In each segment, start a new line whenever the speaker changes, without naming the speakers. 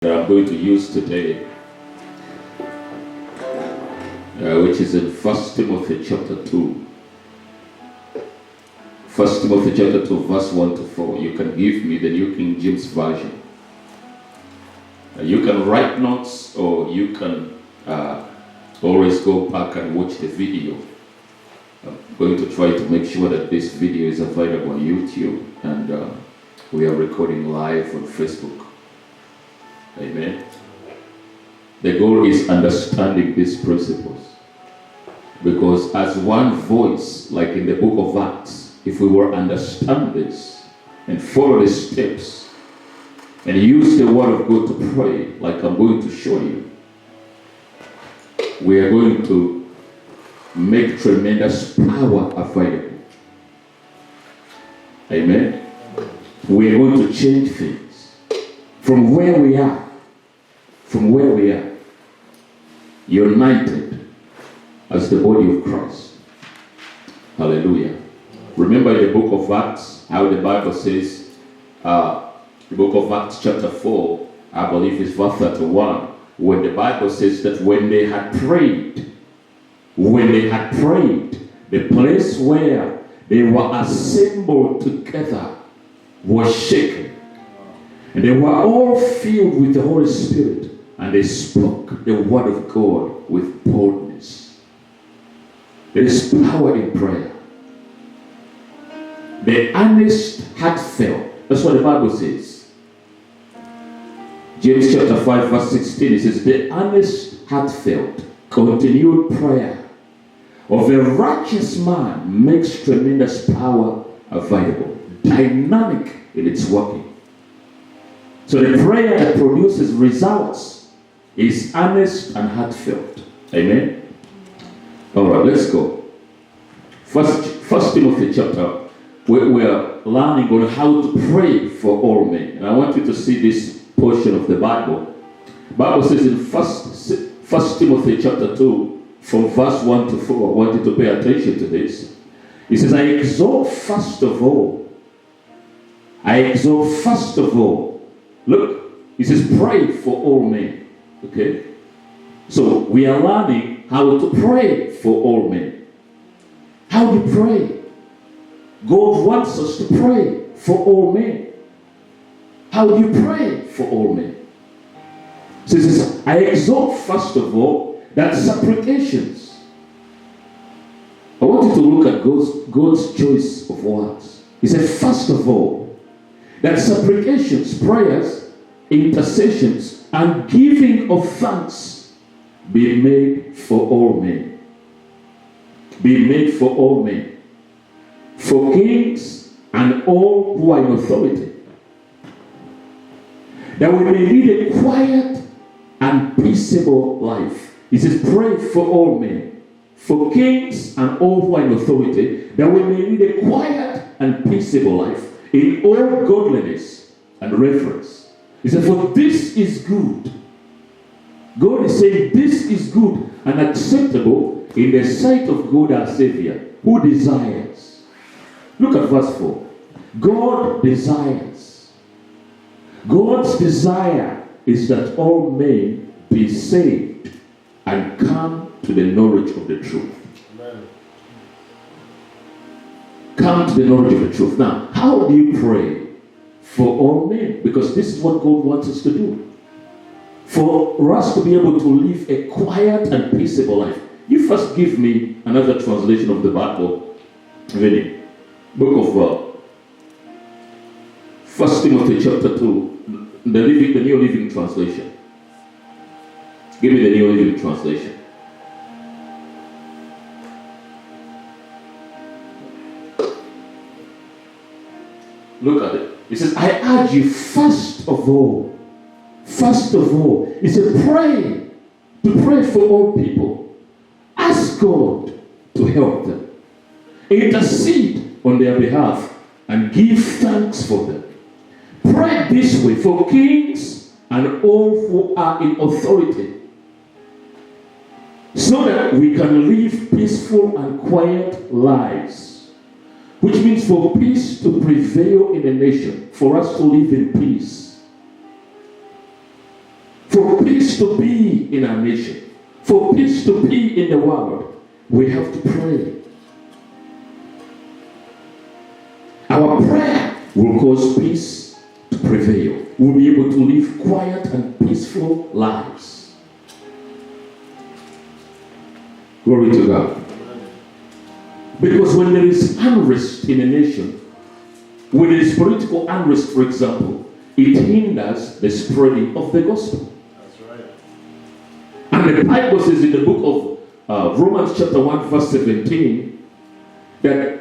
that I'm going to use today, which is in 1 Timothy chapter 2. 1 Timothy chapter 2, verse 1 to 4. You can give me the New King James Version. You can write notes, or you can always go back and watch the video. I'm going to try to make sure that this video is available on YouTube, and we are recording live on Facebook. Amen. The goal is understanding these principles, because as one voice, like in the book of Acts, if we were to understand this and follow the steps and use the word of God to pray, like I'm going to show you, we are going to make tremendous power available. Amen. We are going to change things from where we are. United as the body of Christ. Hallelujah. Remember in the book of Acts, how the Bible says, the book of Acts chapter 4, I believe it's verse 31, when the Bible says that when they had prayed, the place where they were assembled together was shaken. And they were all filled with the Holy Spirit, and they spoke the word of God with boldness. There is power in prayer. The earnest, heartfelt. That's what the Bible says. James chapter 5 verse 16, it says, the earnest, heartfelt, continued prayer of a righteous man makes tremendous power available. Dynamic in its working. So the prayer that produces results is earnest and heartfelt. Amen? Alright, let's go. First Timothy chapter, we are learning on how to pray for all men. And I want you to see this portion of the Bible. The Bible says in 1 Timothy chapter 2, from verse 1 to 4, I want you to pay attention to this. It says, I exhort first of all. Look, it says pray for all men. Okay? So we are learning how to pray for all men. How do you pray? God wants us to pray for all men. How do you pray for all men? So it says, I exhort first of all that supplications. I want you to look at God's choice of words. He said, first of all, that supplications, prayers, intercessions, and giving of thanks be made for all men. Be made for all men. For kings and all who are in authority. That we may lead a quiet and peaceable life. He says, pray for all men. For kings and all who are in authority. That we may lead a quiet and peaceable life. In all godliness and reverence. He said, for this is good. God is saying this is good and acceptable in the sight of God our Savior, who desires. Look at verse 4. God desires. God's desire is that all men be saved and come to the knowledge of the truth. Amen. Come to the knowledge of the truth. Now, how do you pray for all men? Because this is what God wants us to do. For us to be able to live a quiet and peaceable life. You first give me another translation of the Bible. Ready? Book of 1 Timothy chapter 2. The New Living Translation. Give me the New Living Translation. Look at it. It says, I urge you first of all, he said, pray for all people. Ask God to help them. Intercede on their behalf and give thanks for them. Pray this way for kings and all who are in authority, so that we can live peaceful and quiet lives. Which means for peace to prevail in a nation, for us to live in peace. For peace to be in our nation, for peace to be in the world, we have to pray. Our prayer will cause peace to prevail. We'll be able to live quiet and peaceful lives. Glory to God. Because when there is unrest in a nation, when there is political unrest, for example, it hinders the spreading of the gospel.
That's right.
And the Bible says in the book of Romans chapter 1 verse 17 that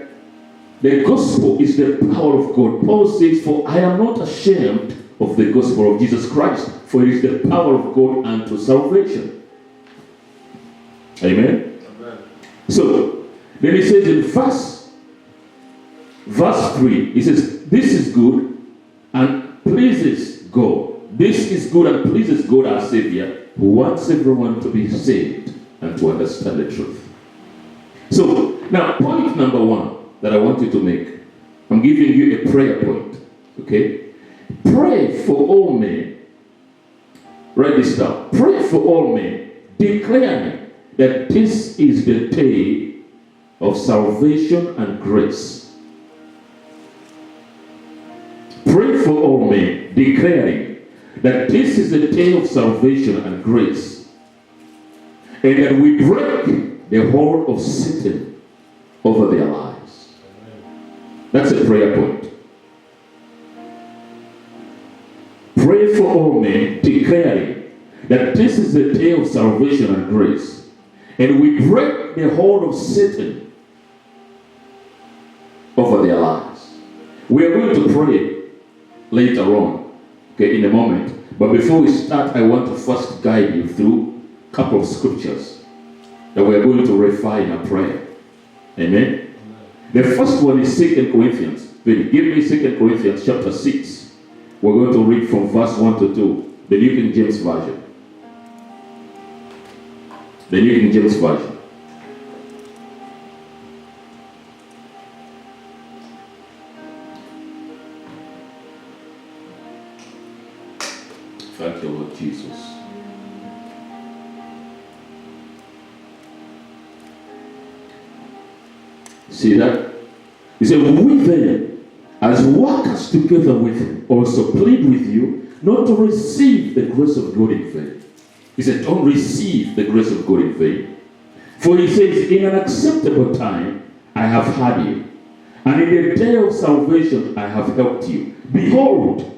the gospel is the power of God. Paul says, for I am not ashamed of the gospel of Jesus Christ, for it is the power of God unto salvation. Amen?
Amen.
So, then he says in verse 3, he says, this is good and pleases God. This is good and pleases God our Savior, who wants everyone to be saved and to understand the truth. So, now point number 1 that I want you to make. I'm giving you a prayer point. Okay? Pray for all men. Write this down. Pray for all men, declaring that this is the day of salvation and grace. Pray for all men, declaring that this is the day of salvation and grace, and that we break the hold of Satan over their lives. That's a prayer point. Pray for all men, declaring that this is the day of salvation and grace, and we break the hold of Satan over their lives. We are going to pray later on, okay, in a moment. But before we start, I want to first guide you through a couple of scriptures that we are going to refer in our prayer. Amen? The first one is 2 Corinthians. Give me 2 Corinthians chapter 6. We're going to read from verse 1 to 2. The New King James Version. The New King James Version. Thank you, Lord Jesus. See that? He said, we then, as workers together with him, also plead with you not to receive the grace of God in vain. He said, don't receive the grace of God in vain. For he says, in an acceptable time I have had you, and in the day of salvation I have helped you. Behold,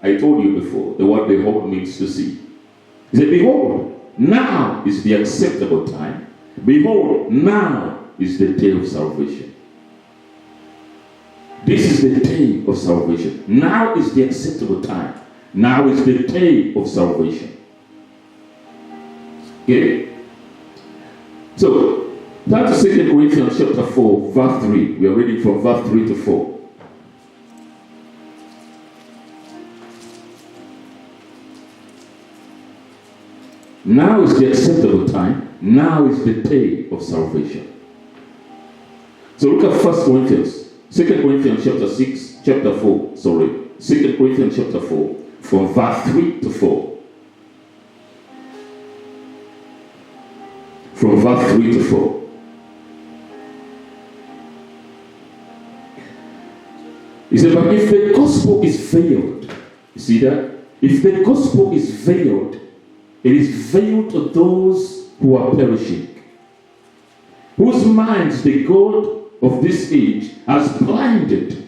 I told you before, the word behold means to see. He said, behold, now is the acceptable time. Behold, now is the day of salvation. This is the day of salvation. Now is the acceptable time. Now is the day of salvation. Okay? So, turn to 2 Corinthians chapter 4, verse 3. We are reading from verse 3 to 4. Now is the acceptable time. Now is the day of salvation. So look at 1 Corinthians, 2 Corinthians chapter 4, 2 Corinthians chapter 4, from verse 3 to 4. From verse 3 to 4. He said, but if the gospel is veiled, you see that? If the gospel is veiled, it is veiled to those who are perishing, whose minds the God of this age has blinded,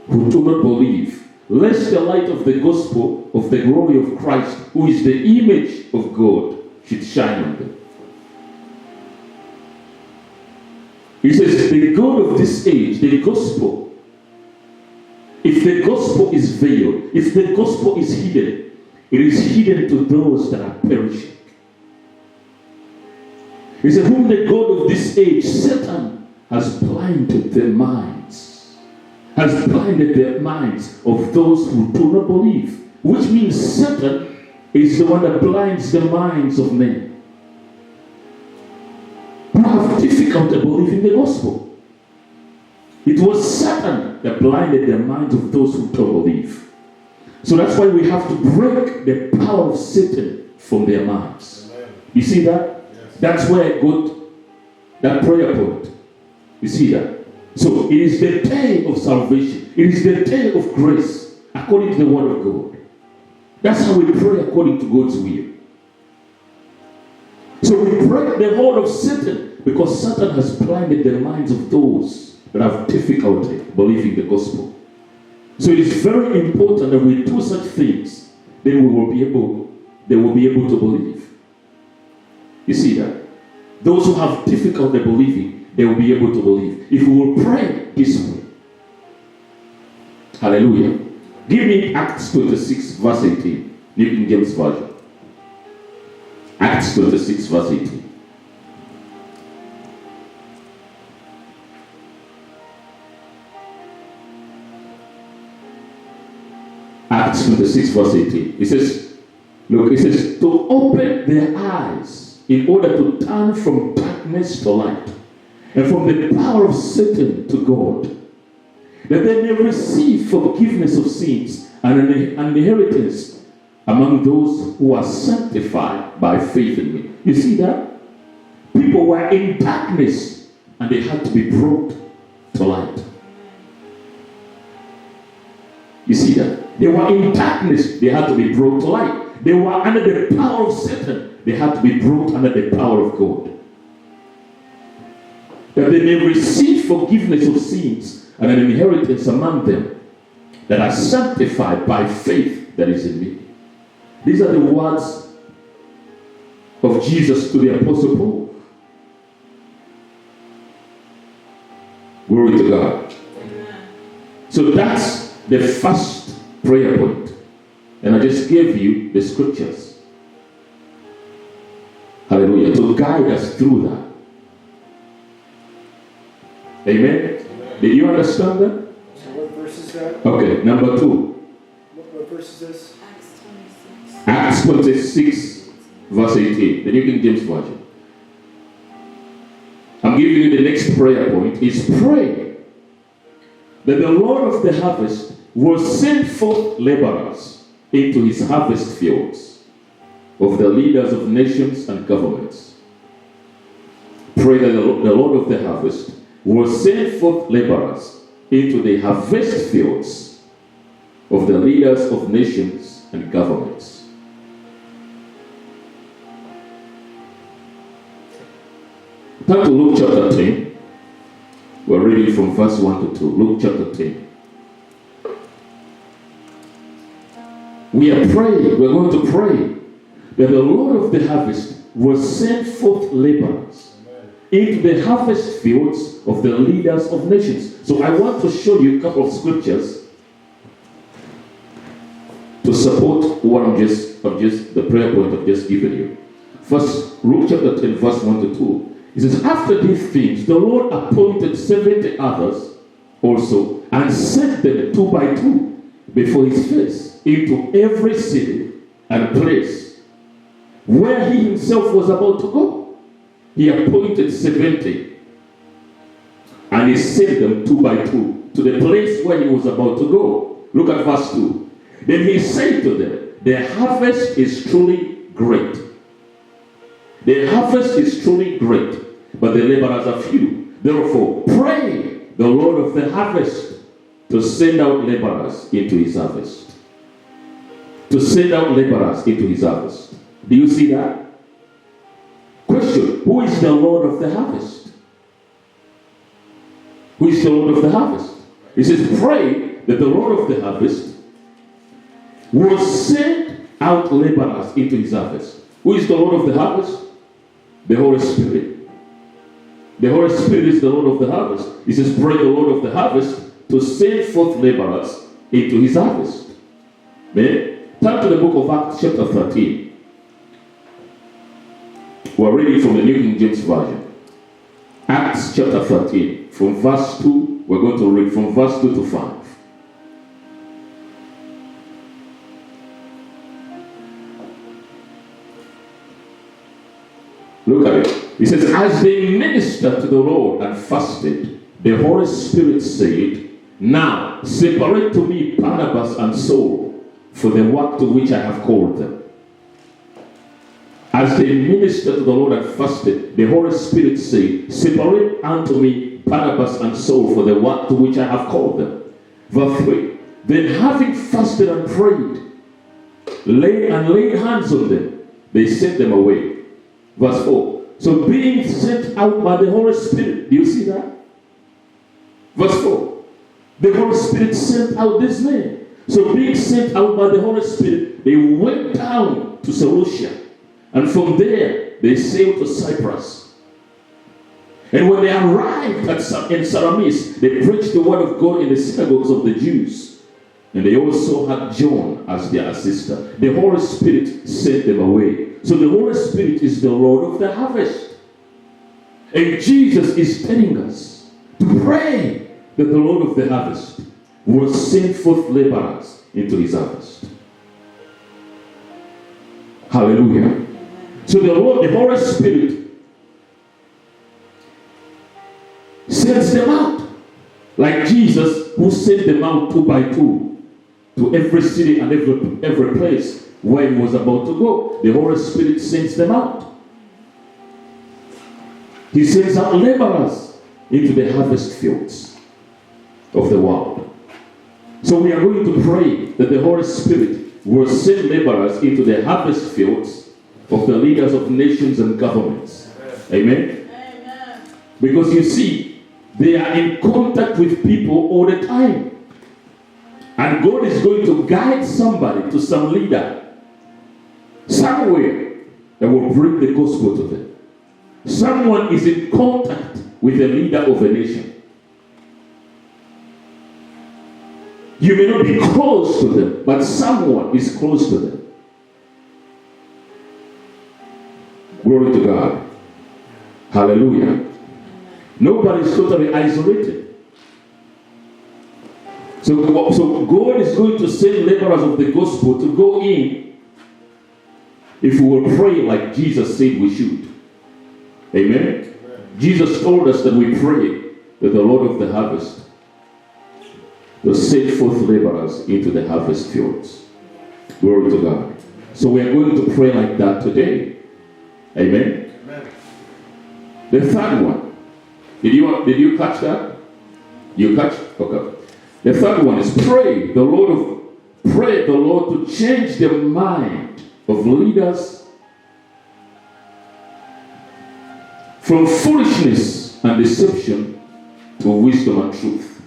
who do not believe, lest the light of the gospel of the glory of Christ, who is the image of God, should shine on them. He says, the God of this age, the gospel, if the gospel is veiled, if the gospel is hidden, it is hidden to those that are perishing. He said, whom the God of this age, Satan, has blinded their minds. Has blinded their minds of those who do not believe. Which means Satan is the one that blinds the minds of men who have difficulty believing the gospel. It was Satan that blinded the minds of those who don't believe. So that's why we have to break the power of Satan from their minds. Amen. You see that? Yes. That's where I got that prayer point. You see that? So it is the day of salvation. It is the day of grace according to the word of God. That's how we pray according to God's will. So we break the hold of Satan because Satan has blinded the minds of those that have difficulty believing the gospel. So it is very important that we do such things, then they will be able to believe. You see that? Those who have difficulty believing, they will be able to believe. If we will pray this way. Hallelujah. Give me Acts 26 verse 18. New King James Version. Acts 26 verse 18. Acts 26 verse 18. It says, look, it says, to open their eyes in order to turn from darkness to light and from the power of Satan to God, that they may receive forgiveness of sins and an inheritance among those who are sanctified by faith in me. You see that? People were in darkness and they had to be brought to light. You see that? They were in darkness, they had to be brought to light. They were under the power of Satan, they had to be brought under the power of God. That they may receive forgiveness of sins and an inheritance among them that are sanctified by faith that is in me. These are the words of Jesus to the Apostle Paul. Glory to God. Amen. So that's the first prayer point. And I just gave you the scriptures. Hallelujah. To guide us through that. Amen? Amen. Did you understand that?
So what verse is that?
Okay, number 2.
What verse is this?
Acts 26 verse 18. The New King James Version. I'm giving you the next prayer point. Is pray that the Lord of the harvest will send forth laborers into his harvest fields of the leaders of nations and governments. Pray that the Lord of the harvest will send forth laborers into the harvest fields of the leaders of nations and governments. Turn to Luke chapter 10. We're reading from verse 1 to 2. Luke chapter 10. We are praying, we're going to pray that the Lord of the harvest will send forth laborers into the harvest fields of the leaders of nations. So I want to show you a couple of scriptures to support what the prayer point I've just given you. First, Luke chapter 10, verse 1 to 2. It says, after these things, the Lord appointed 70 others also, and sent them 2 by 2 before his face into every city and place where he himself was about to go. He appointed 70, and he sent them 2 by 2 to the place where he was about to go. Look at verse 2. Then he said to them, the harvest is truly great. The harvest is truly great, but the laborers are few. Therefore, pray the Lord of the harvest to send out laborers into his harvest. To send out laborers into his harvest. Do you see that? Question, who is the Lord of the harvest? Who is the Lord of the harvest? He says, pray that the Lord of the harvest will send out laborers into his harvest. Who is the Lord of the harvest? The Holy Spirit. The Holy Spirit is the Lord of the harvest. He says, pray the Lord of the harvest to send forth laborers into his harvest. Amen. Turn to the book of Acts chapter 13. We're reading from the New King James Version. Acts chapter 13. From verse 2, we're going to read from verse 2 to 5. Look at it. He says, as they ministered to the Lord and fasted, the Holy Spirit said, now separate to me Barnabas and Saul for the work to which I have called them. As they ministered to the Lord and fasted, the Holy Spirit said, separate unto me Barnabas and Saul for the work to which I have called them. Verse 3. Then having fasted and prayed, laid hands on them, they sent them away. Verse 4. So being sent out by the Holy Spirit, do you see that? Verse 4. The Holy Spirit sent out this man. So being sent out by the Holy Spirit, they went down to Seleucia. And from there, they sailed to Cyprus. And when they arrived in Salamis, they preached the word of God in the synagogues of the Jews. And they also had John as their assistant. The Holy Spirit sent them away. So the Holy Spirit is the Lord of the harvest. And Jesus is telling us to pray that the Lord of the harvest will send forth laborers into his harvest. Hallelujah. So the Holy Spirit sends them out. Like Jesus, who sent them out 2 by 2 to every city and every place where he was about to go. The Holy Spirit sends them out. He sends out laborers into the harvest fields of the world. So we are going to pray that the Holy Spirit will send laborers into the harvest fields of the leaders of nations and governments. Amen? Amen. Because you see, they are in contact with people all the time. And God is going to guide somebody to some leader somewhere that will bring the gospel to them. Someone is in contact with the leader of a nation. You may not be close to them, but someone is close to them. Glory to God. Hallelujah. Nobody is totally isolated. So God is going to send laborers of the gospel to go in if we will pray like Jesus said we should. Amen? Jesus told us that we pray that the Lord of the harvest will send forth laborers into the harvest fields. Glory to God. So we are going to pray like that today. Amen? Amen. The third one. Did you catch that? You catch? Okay. The third one is pray the Lord to change the mind of leaders from foolishness and deception to wisdom and truth.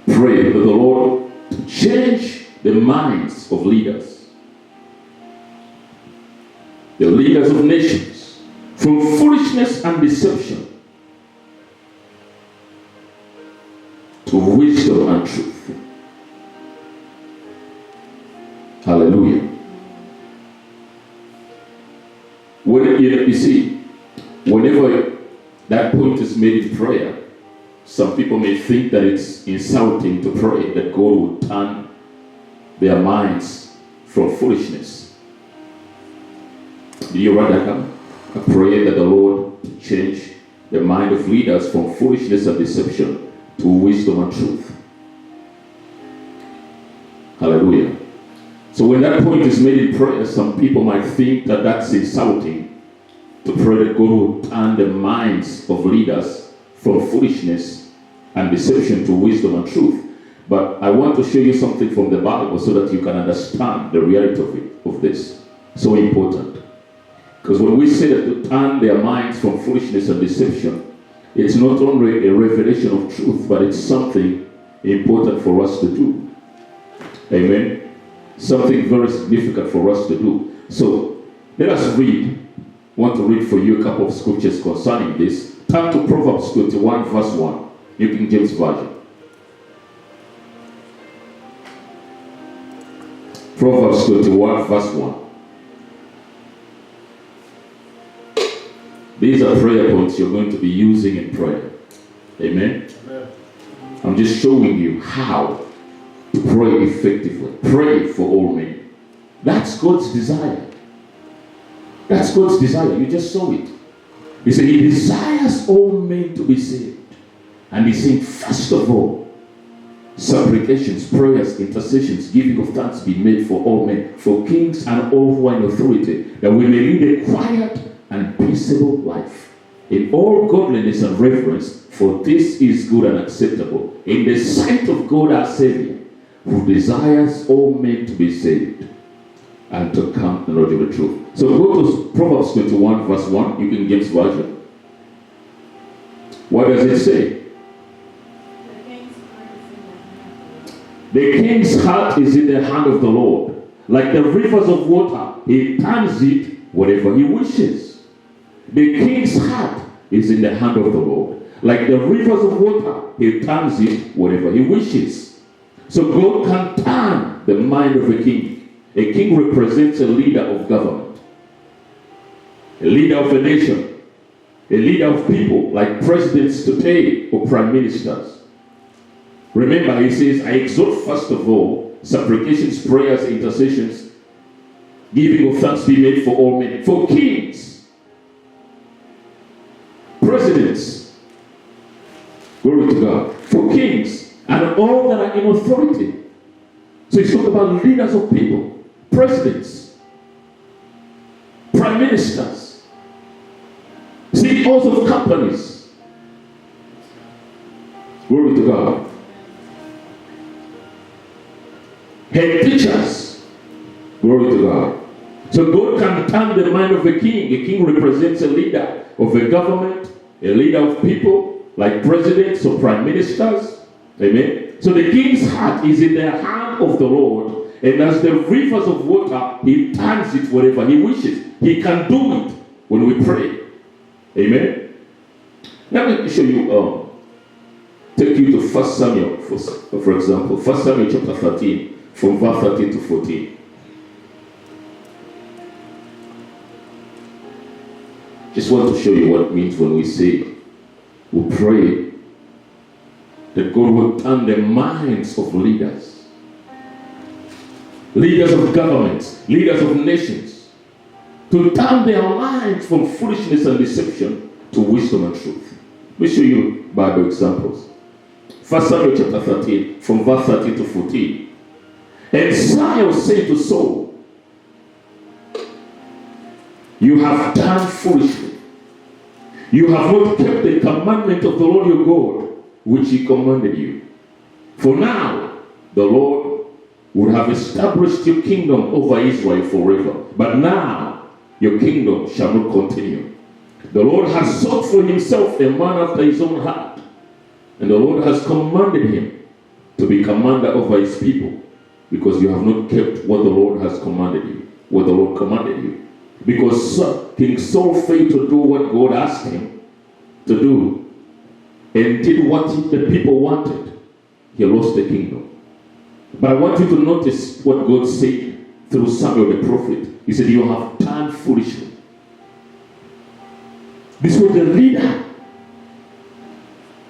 Pray that the Lord to change the minds of leaders, the leaders of nations, from foolishness and deception to wisdom and truth. Hallelujah. You see, whenever that point is made in prayer, some people may think that it's insulting to pray that God will turn their minds from foolishness. Do you write that down? I pray that the Lord to change the mind of leaders from foolishness and deception to wisdom and truth. Hallelujah. So when that point is made in prayer, some people might think that that's insulting to pray that God will turn the minds of leaders from foolishness and deception to wisdom and truth. But I want to show you something from the Bible so that you can understand the reality of this. So important. Because when we say that to turn their minds from foolishness and deception, it's not only a revelation of truth, but it's something important for us to do. Amen? Something very significant for us to do. So, let us read. I want to read for you a couple of scriptures concerning this. Turn to Proverbs 21 verse 1, New King James Version. Proverbs 21 verse 1. These are prayer points you're going to be using in prayer. Amen? Amen. I'm just showing you how to pray effectively. Pray for all men. That's God's desire. That's God's desire. You just saw it. He said he desires all men to be saved. And he said, first of all, supplications, prayers, intercessions, giving of thanks be made for all men, for kings and all who are in authority, that we may lead a quiet and peaceable life, in all godliness and reverence, for this is good and acceptable in the sight of God our Savior, who desires all men to be saved and to come to the knowledge of the truth. So go to Proverbs 21 verse 1, you can James Version. What does it say? The king's heart is in the hand of the Lord. Like the rivers of water, he turns it whatever he wishes. The king's heart is in the hand of the Lord. Like the rivers of water, he turns it whatever he wishes. So God can turn the mind of a king. A king represents a leader of government, a leader of a nation, a leader of people, like presidents today or prime ministers. Remember, he says, I exhort first of all, supplications, prayers, intercessions, giving of thanks be made for all men, for kings, presidents, glory to God, for kings, and all that are in authority. So he's talking about leaders of people, presidents, prime ministers, CEOs of companies. Glory to God. Head teachers. Glory to God. So God can turn the mind of a king. A king represents a leader of a government, a leader of people, like presidents or prime ministers. Amen. So the king's heart is in the hand of the Lord, and as the rivers of water, he turns it wherever he wishes. He can do it when we pray. Amen. Let me show you, take you to 1 Samuel, for example. 1 Samuel chapter 13, from verse 13 to 14. Just want to show you what it means when we say, we pray that God will turn the minds of leaders, leaders of governments, leaders of nations, to turn their minds from foolishness and deception to wisdom and truth. Let me show you Bible examples. 1 Samuel chapter 13, from verse 13 to 14. And Samuel said to Saul, you have done foolishly. You have not kept the commandment of the Lord your God, which he commanded you. For now, the Lord would have established your kingdom over Israel forever. But now, your kingdom shall not continue. The Lord has sought for himself a man after his own heart. And the Lord has commanded him to be commander over his people, because you have not kept what the Lord has commanded you, what the Lord commanded you. Because King Saul failed to do what God asked him to do, and did what the people wanted, he lost the kingdom. But I want you to notice what God said through Samuel the prophet. He said, you have done foolishly. This was the leader.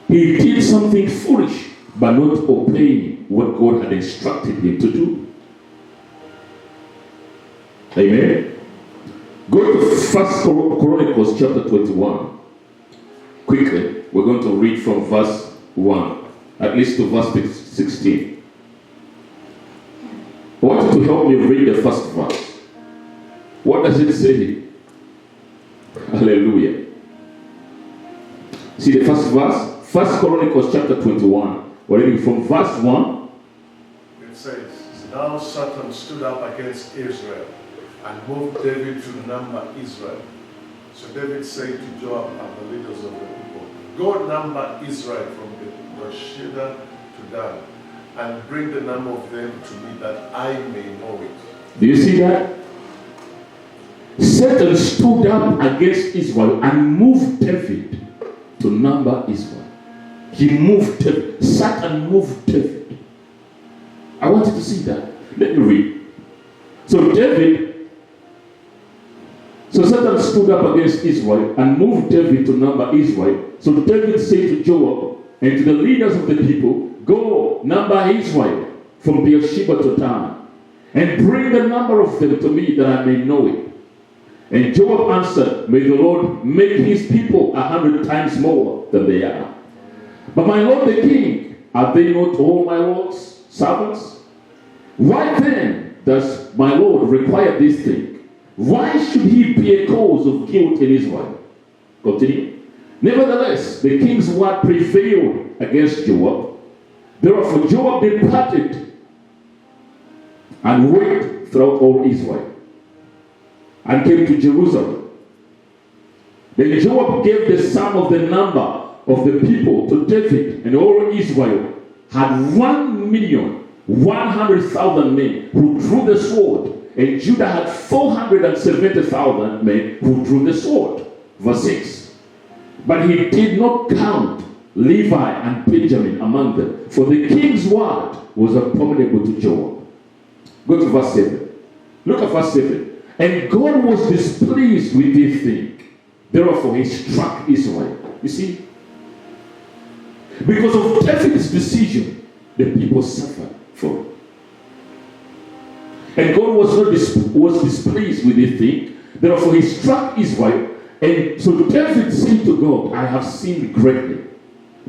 He did something foolish by not obeying what God had instructed him to do. Amen. Go to 1 Chronicles chapter 21. Quickly, we're going to read from verse 1, at least to verse 16. I want you to help me read the first verse. What does it say? Hallelujah. See the first verse? 1 Chronicles chapter 21. We're reading from verse 1.
It says, now Satan stood up against Israel and moved David to number Israel. So David said to Joab and the leaders of the people, go number Israel from Beersheba to Dan, and bring the number of them to me, that I may know it.
Do you see that? Satan stood up against Israel and moved David to number Israel. He moved David. Satan moved David. I want you to see that. Let me read. So Satan stood up against Israel and moved David to number Israel. So David said to Joab and to the leaders of the people, go number Israel from Beersheba to Dan, and bring the number of them to me, that I may know it. And Joab answered, may the Lord make his people 100 times more than they are. But my lord the king, Are they not all my Lord's servants? Why then does my Lord require this thing? Why should he be a cause of guilt in Israel? Continue. Nevertheless, the king's word prevailed against Joab. Therefore Joab departed and went throughout all Israel and came to Jerusalem. Then Joab gave the sum of the number of the people to David, and all Israel had 1,100,000 men who drew the sword, and Judah had 470,000 men who drew the sword. Verse 6. But he did not count Levi and Benjamin among them, for the king's word was abominable to Joab. Go to verse 7. Look at verse 7. And God was displeased with this thing. Therefore he struck Israel. You see? Because of David's decision, the people suffered for it. And God was displeased with this thing. Therefore he struck Israel. And so David said to God, I have sinned greatly,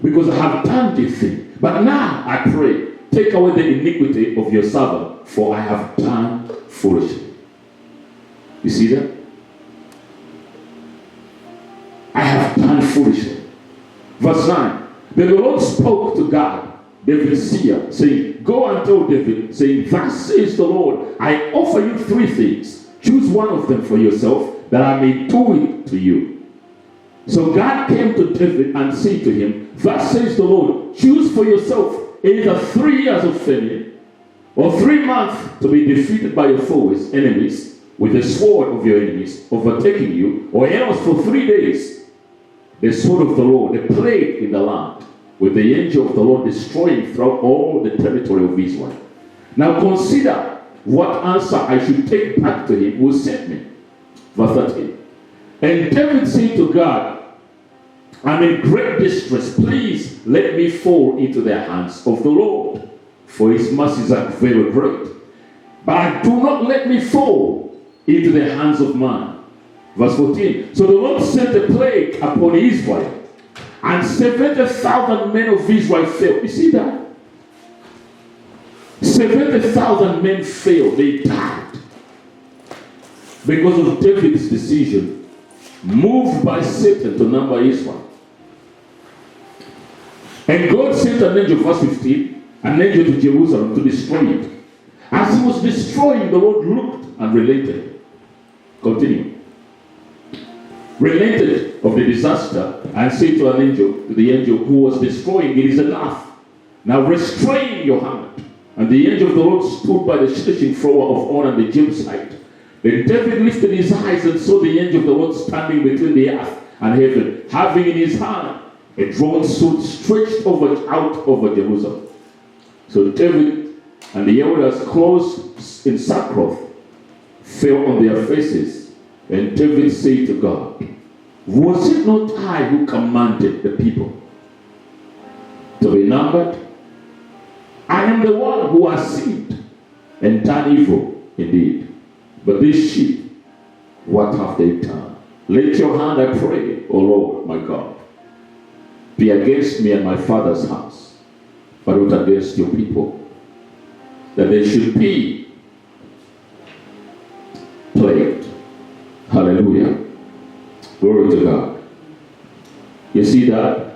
because I have done this thing. But now I pray, take away the iniquity of your servant, for I have done foolishly. You see that? I have done foolishly. Verse 9. Then the Lord spoke to God, David seer, saying, go and tell David, saying, thus says the Lord, I offer you 3 things. Choose one of them for yourself, that I may do it to you. So God came to David and said to him, thus says the Lord, choose for yourself either 3 years of famine, or 3 months to be defeated by your foes, enemies, with the sword of your enemies overtaking you, or else for 3 days the sword of the Lord, the plague in the land, with the angel of the Lord destroying throughout all the territory of Israel. Now consider what answer I should take back to him who sent me. Verse 13. And David said to God, I'm in great distress. Please let me fall into the hands of the Lord, for his mercies are very great. But do not let me fall into the hands of man. Verse 14. So the Lord sent a plague upon Israel, and 70,000 men of Israel fell. You see that? 70,000 men fell. They died because of David's decision, moved by Satan to number Israel. And God sent an angel, verse 15, an angel to Jerusalem to destroy it. As he was destroying, the Lord looked and relented. Continue. Relented of the disaster and said to the angel who was destroying, it is enough. Now restrain your hand. And the angel of the Lord stood by the threshing floor of On the Jebusite. Then David lifted his eyes and saw the angel of the Lord standing between the earth and heaven, having in his hand a drawn sword stretched out over Jerusalem. So David and the elders, clothed in sackcloth, fell on their faces. And David said to God, was it not I who commanded the people to be numbered? I am the one who has sinned and done evil indeed. But these sheep, what have they done? Let your hand, I pray, O Lord, my God, be against me and my father's house, but not against your people, that they should be plagued. Hallelujah. Glory to God. You see that?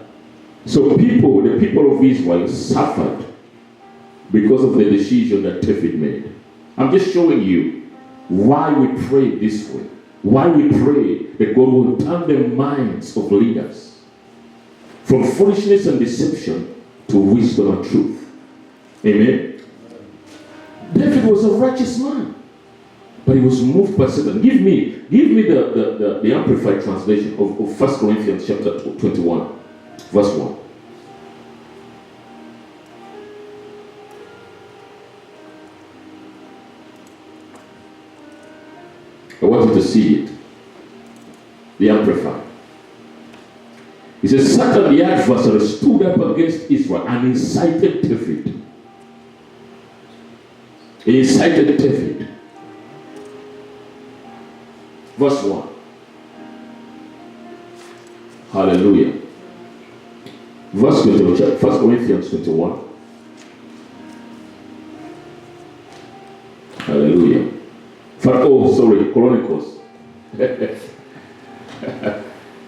So the people of Israel suffered because of the decision that David made. I'm just showing you why we pray this way. Why we pray that God will turn the minds of leaders from foolishness and deception to wisdom and truth. Amen. David was a righteous man, but he was moved by Satan. Give me the Amplified translation of 1 Corinthians chapter 21, verse 1. I want you to see it. The Amplified. He says, Satan the adversary stood up against Israel and incited David. He incited David. Verse 1. Hallelujah. Verse 21, 1 Corinthians 21. Hallelujah. Chronicles.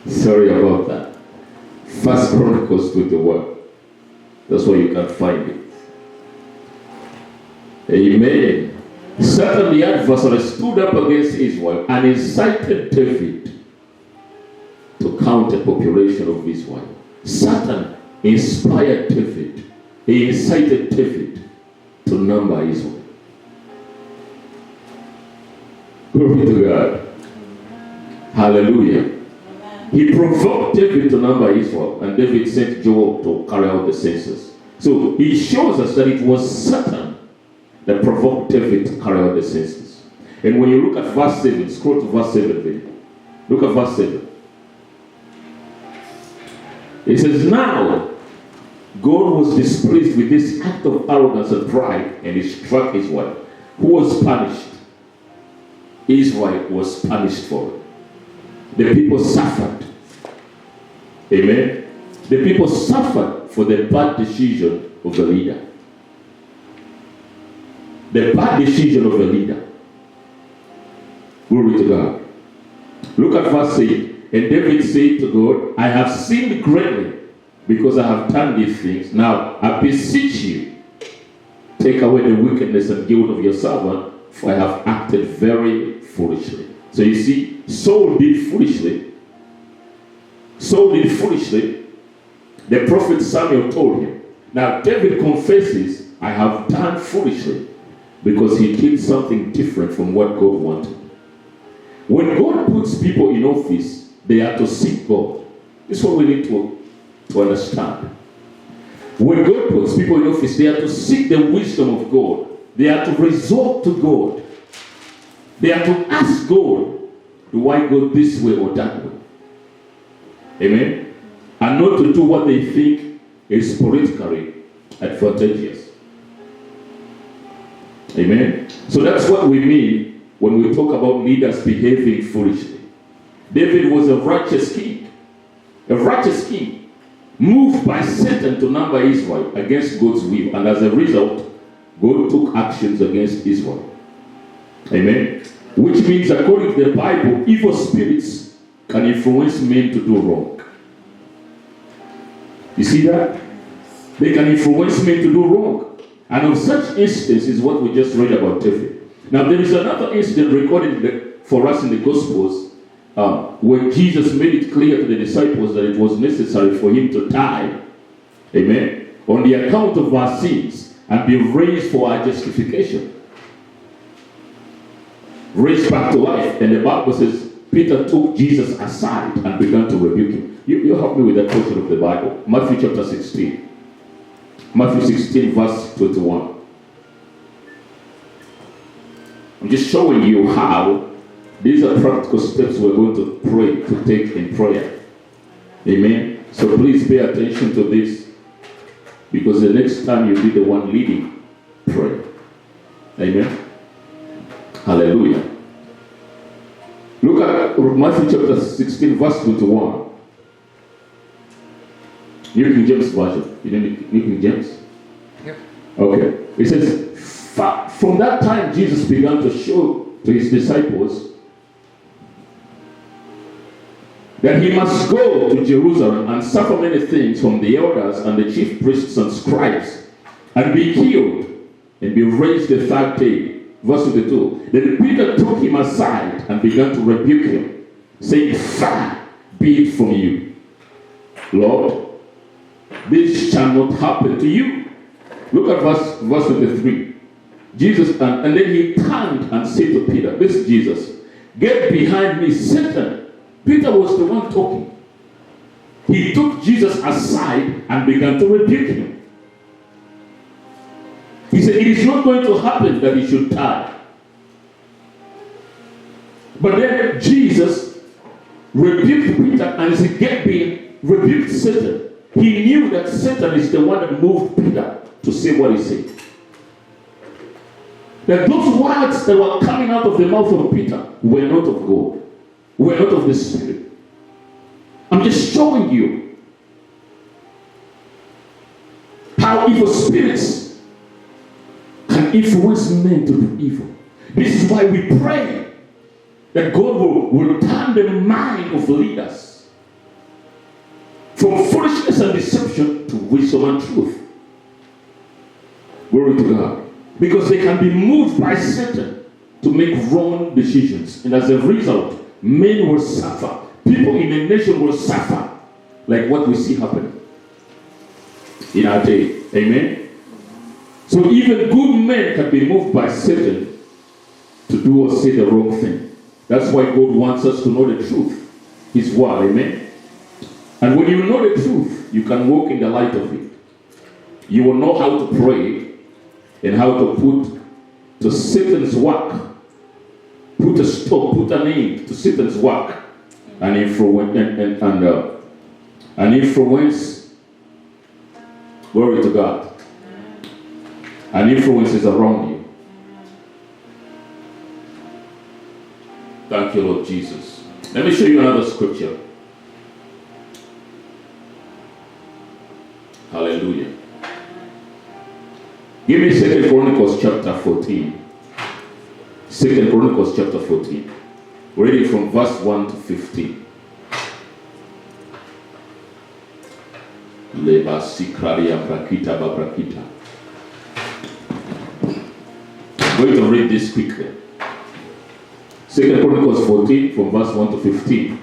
Sorry about that. 1 Chronicles 21. That's where you can find it. Amen. Satan the adversary stood up against Israel and incited David to count the population of Israel. Satan inspired David. He incited David to number Israel. Glory to God. Hallelujah. He provoked David to number Israel, and David sent Joab to carry out the census. So he shows us that it was Satan that provoked David to carry out the census. And when you look at verse 7, scroll to verse 7 there. Look at verse 7. It says, now God was displeased with this act of arrogance and pride, and he struck Israel. Who was punished? Israel was punished for it. The people suffered. Amen. The people suffered for the bad decision of the leader. The bad decision of the leader. Glory to God. Look at verse 8. And David said to God, I have sinned greatly because I have done these things. Now I beseech you, take away the wickedness and guilt of your servant, for I have acted very foolishly. So you see, Saul did foolishly. Saul did foolishly. The prophet Samuel told him. Now David confesses, I have done foolishly, because he did something different from what God wanted. When God puts people in office, they are to seek God. This is what we need to understand. When God puts people in office, they are to seek the wisdom of God. They are to resort to God. They are to ask God, do I go this way or that way? Amen? And not to do what they think is politically advantageous. Amen? So that's what we mean when we talk about leaders behaving foolishly. David was a righteous king. A righteous king. Moved by Satan to number Israel against God's will. And as a result, God took actions against Israel. Amen? Which means, according to the Bible, evil spirits can influence men to do wrong. You see that? They can influence men to do wrong. And of such instances is what we just read about David. Now there is another incident recorded for us in the Gospels where Jesus made it clear to the disciples that it was necessary for him to die, amen, on the account of our sins and be raised for our justification. Raised back to life. And the Bible says Peter took Jesus aside and began to rebuke him. You help me with that portion of the Bible. Matthew chapter 16. Matthew 16 verse 21. I'm just showing you how these are practical steps we're going to pray, to take in prayer. Amen. So please pay attention to this, because the next time you'll be the one leading, pray. Amen. Hallelujah. Look at Matthew chapter 16 verse 21. New King James Version. You know New King James? Yep. Okay. It says, from that time Jesus began to show to his disciples that he must go to Jerusalem and suffer many things from the elders and the chief priests and scribes, and be killed and be raised the third day. Verse 22. Then Peter took him aside and began to rebuke him, saying, far be it from you, Lord, this shall not happen to you. Look at verse 23. Jesus, and then he turned and said to Peter, this is Jesus, get behind me, Satan. Peter was the one talking. He took Jesus aside and began to rebuke him. He said, it is not going to happen that he should die. But then Jesus rebuked Peter and he said, rebuked Satan. He knew that Satan is the one that moved Peter to say what he said. That those words that were coming out of the mouth of Peter were not of God. Were not of the Spirit. I'm just showing you evil spirits can influence men to do evil. This is why we pray that God will turn the mind of leaders from foolishness and deception to wisdom and truth. Glory to God. Because they can be moved by Satan to make wrong decisions. And as a result, men will suffer. People in a nation will suffer. Like what we see happening in our day. Amen? So even good men can be moved by Satan to do or say the wrong thing. That's why God wants us to know the truth. His word. Amen? And when you know the truth, you can walk in the light of it. You will know how to pray and how to put to Satan's work. Put a stop, put an end to Satan's work. And influence, glory to God, and influences around you. Thank you, Lord Jesus. Let me show you another scripture. Hallelujah. Give me 2 Chronicles chapter 14. 2 Chronicles chapter 14. Reading from verse 1 to 15. Leva sikraria brakita babrakita. I'm going to read this quickly. 2 Chronicles 14 from verse 1 to 15.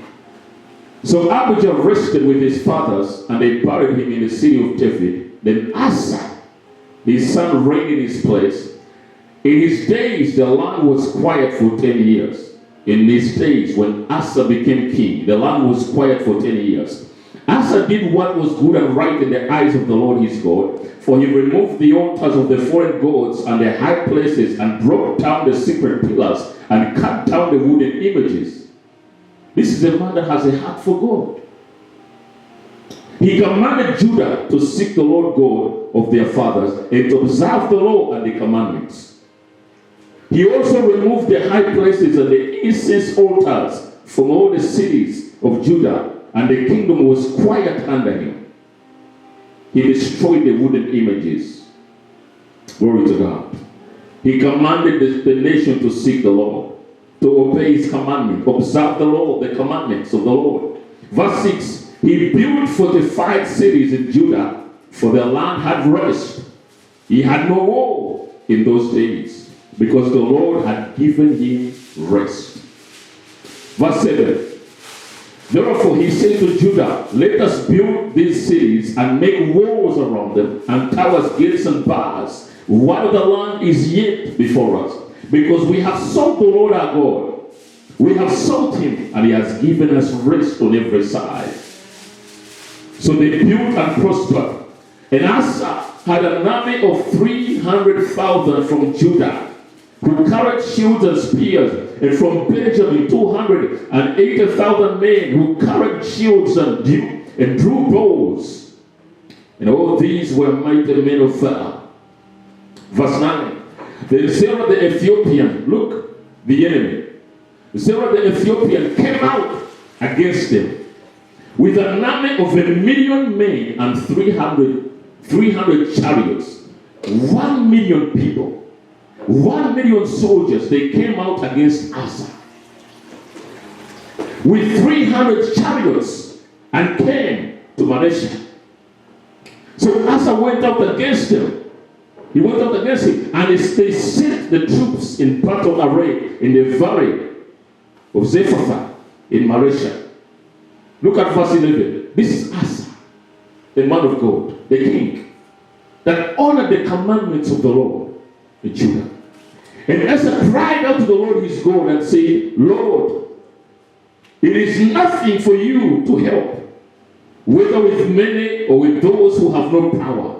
So Abijah rested with his fathers, and they buried him in the city of David. Then Asa, his son, reigned in his place. In his days, the land was quiet for 10 years. In these days, when Asa became king, the land was quiet for 10 years. Asa did what was good and right in the eyes of the Lord his God, for he removed the altars of the foreign gods and the high places, and broke down the secret pillars, and cut down the wooden images. This is a man that has a heart for God. He commanded Judah to seek the Lord God of their fathers and to observe the law and the commandments. He also removed the high places and the incense altars from all the cities of Judah, and the kingdom was quiet under him. He destroyed the wooden images. Glory to God. He commanded the nation to seek the Lord, to obey his commandment, observe the law, the commandments of the Lord. Verse 6, he built fortified cities in Judah, for the land had rest. He had no war in those days, because the Lord had given him rest. Verse 7, therefore he said to Judah, let us build these cities and make walls around them, and towers, gates, and bars, while the land is yet before us. Because we have sought the Lord our God. We have sought him, and he has given us rest on every side. So they built and prospered. And Asa had an army of 300,000 from Judah, who carried shields and spears, and from Benjamin 280,000 men who carried shields and drew bows. And all these were mighty men of valor. Verse 9. Then Sarah the Ethiopian, look, the enemy. Sarah the Ethiopian came out against them with an army of 1,000,000 men and 300 chariots. 1,000,000 people. 1,000,000 soldiers, they came out against Asa with 300 chariots and came to Manasseh. So Asa went out against them. He went out against him, and they set the troops in battle array in the valley of Zephathah in Manasseh. Look at verse 11. This is Asa, the man of God, the king, that honored the commandments of the Lord in Judah. And Asa cried out to the Lord his God and said, Lord, it is nothing for you to help, whether with many or with those who have no power.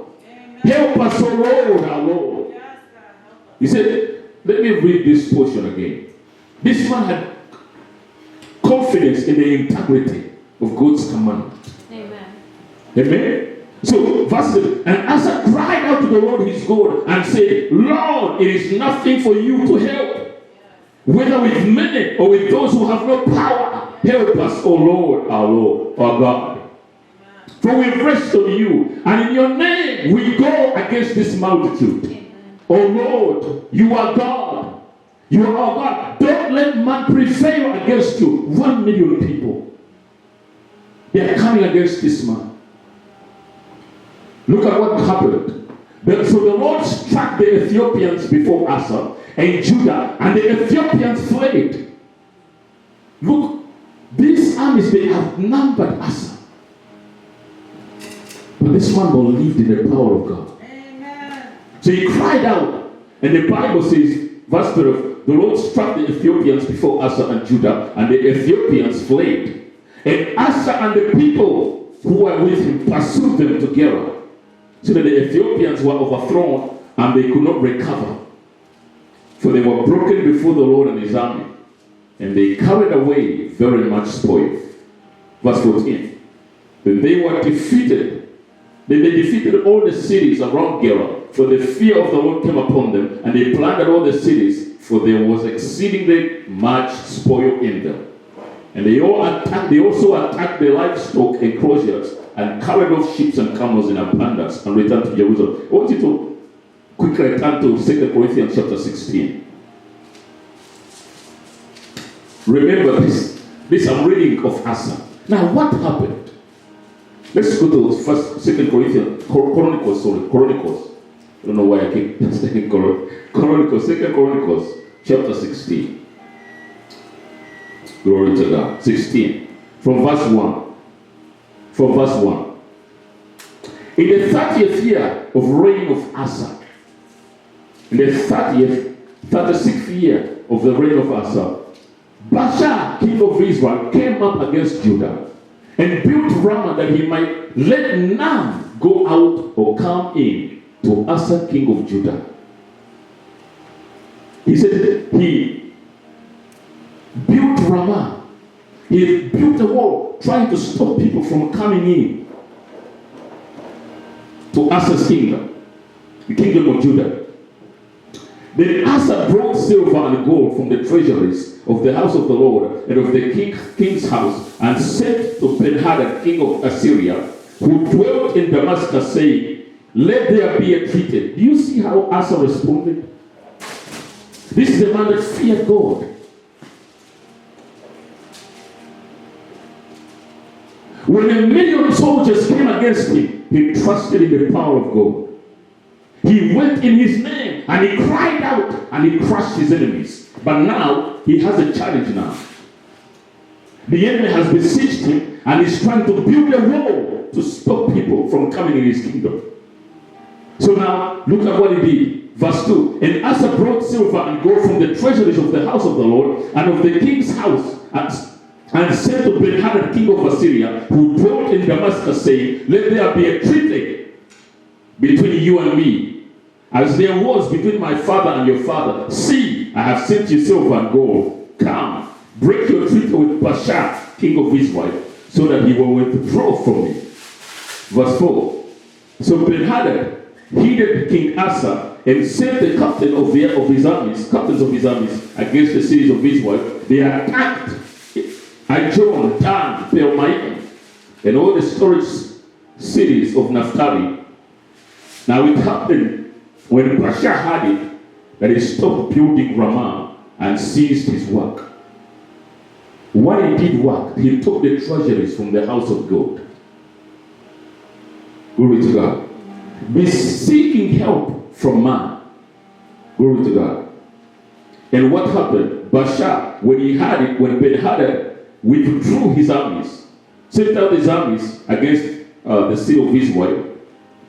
Help us, O Lord, our Lord. He said, let me read this portion again. This man had confidence in the integrity of God's commandment. Amen. Amen. So, verse 7, and Asa cried out to the Lord his God and said, Lord, it is nothing for you to help, whether with many or with those who have no power. Help us, O Lord, our God. For we rest on you, and in your name we go against this multitude. Oh Lord, you are God. You are our God. Don't let man prevail against you. 1 million people. They are coming against this man. Look at what happened. So the Lord struck the Ethiopians before Asa and Judah, and the Ethiopians fled. Look, these armies, they outnumbered Asa. But this man believed in the power of God. Amen. So he cried out, and the Bible says, verse 12, the Lord struck the Ethiopians before Asa and Judah, and the Ethiopians fled. And Asa and the people who were with him pursued them together, so that the Ethiopians were overthrown and they could not recover. For they were broken before the Lord and his army, and they carried away very much spoil. Verse 14. When they were defeated, then they defeated all the cities around Gerar, for the fear of the Lord came upon them, and they plundered all the cities, for there was exceedingly much spoil in them. And they also attacked the livestock enclosures, and carried off sheep and camels in abundance, and returned to Jerusalem. I want you to quickly turn to 2 Corinthians chapter 16. Remember this. This I'm reading of Asa. Now what happened? Let's go to 2 Corinthians, Chronicles. I don't know why I keep saying Chronicles. 2 Chronicles chapter 16. Glory to God. 16. From verse 1. From verse 1. In the 30th year of reign of Asa, in the 36th year of the reign of Asa, Baasha, king of Israel, came up against Judah and built Ramah that he might let none go out or come in to Asa, king of Judah. He said he built Ramah. He built a wall trying to stop people from coming in to Asa's kingdom, the kingdom of Judah. Then Asa brought silver and gold from the treasuries of the house of the Lord and of the king's house, and sent to Ben-Hadad, king of Assyria, who dwelt in Damascus, saying, let there be a treaty. Do you see how Asa responded? This is the man that feared God. When 1 million soldiers came against him, he trusted in the power of God. He went in his name and he cried out and he crushed his enemies. But now he has a challenge now. The enemy has besieged him and he's trying to build a wall to stop people from coming in his kingdom. So now look at what he did. Verse 2. And Asa brought silver and gold from the treasuries of the house of the Lord and of the king's house, and sent to Ben-Hadad, king of Assyria, who dwelt in Damascus, saying, let there be a treaty between you and me, as there was between my father and your father. See, I have sent you silver and gold. Come, break your treaty with Baasha, king of Israel, so that he will withdraw from me. Verse 4. So Ben-Hadad heeded King Asa and sent the captains of his armies against the cities of Israel. They attacked Ijon, Dan, Pelmaim, and all the storage cities of Naphtali. Now it happened when Baasha had it that he stopped building Ramah and ceased his work. When he did work, he took the treasuries from the house of God. Glory to God. Be seeking help from man. Glory to God. And what happened? Baasha, when he had it, when Ben-Hadad withdrew his armies, sent out his armies against the city of Israel,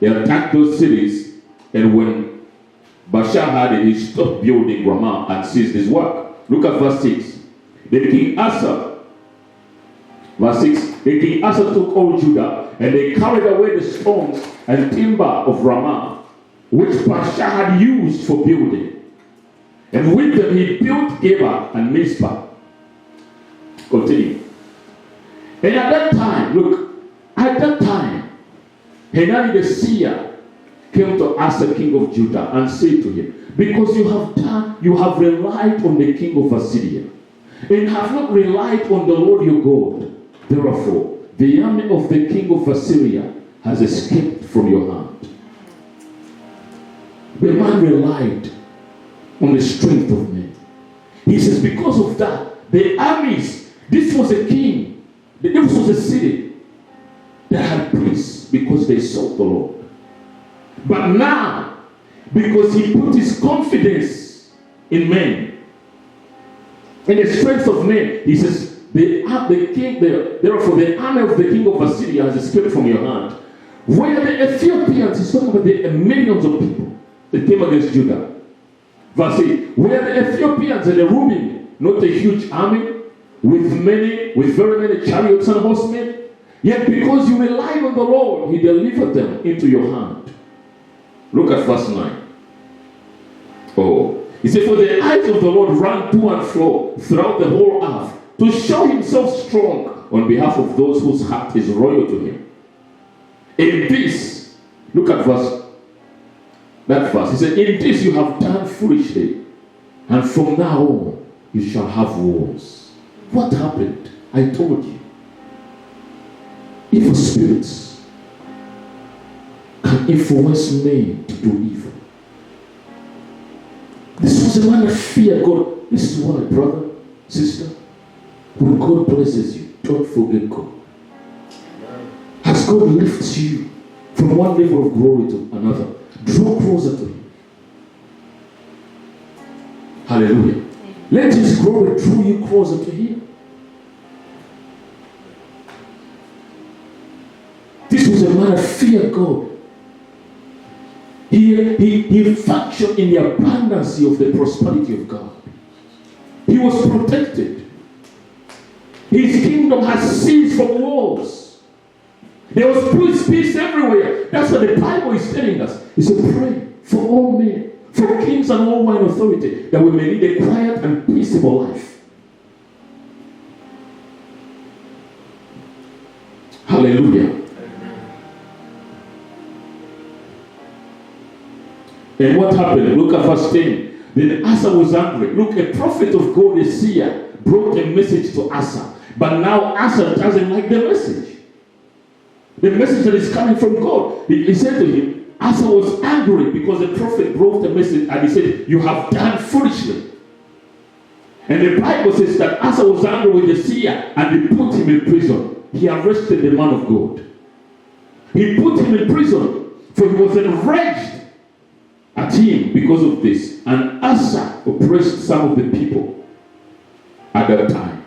they attacked those cities, and when Baasha had it, he stopped building Ramah and ceased his work. Look at verse 6. Then King Asa, verse 6, then King Asa took all Judah, and they carried away the stones and timber of Ramah, which Baasha had used for building. And with them he built Geba and Mizpah. Continue. And at that time, Hanani the seer came to Asa, king of Judah, and said to him, because you have relied on the king of Assyria, and have not relied on the Lord your God. Therefore, the army of the king of Assyria has escaped from your hand. The man relied on the strength of men. He says, because of that, the armies, this was a king, this was a city that had priests because they sought the Lord. But now, because he put his confidence in men, in the strength of men, he says, therefore the army of the king of Assyria has escaped from your hand. Where the Ethiopians, he's talking about the millions of people that came against Judah. Verse 8, where the Ethiopians and the Reuben, not a huge army, with very many chariots and horsemen, yet because you relied on the Lord, he delivered them into your hand. Look at verse 9. Oh, he said, for the eyes of the Lord ran to and fro throughout the whole earth to show himself strong on behalf of those whose heart is loyal to him. In this, look at that verse. He said, in this you have done foolishly, and from now on you shall have wars. What happened? I told you. Evil spirits can influence men to do evil. This was a man that feared God. This is why, brother, sister, when God blesses you, don't forget God. As God lifts you from one level of glory to another, draw closer to him. Hallelujah. Let his glory draw you closer to him. This was a man that feared God. He functioned in the abundance of the prosperity of God. He was protected. His kingdom has ceased from wars. There was peace everywhere. That's what the Bible is telling us. He said, pray for all men, for kings and all wine authority, that we may lead a quiet and peaceable life. Hallelujah. And what happened? Look at verse 10. Then Asa was angry. Look, a prophet of God, a seer, brought a message to Asa. But now Asa doesn't like the message. The message that is coming from God. He said to him, Asa was angry because the prophet brought a message and he said, you have done foolishly. And the Bible says that Asa was angry with the seer and he put him in prison. He arrested the man of God. He put him in prison for he was enraged at him because of this. And Asa oppressed some of the people at that time.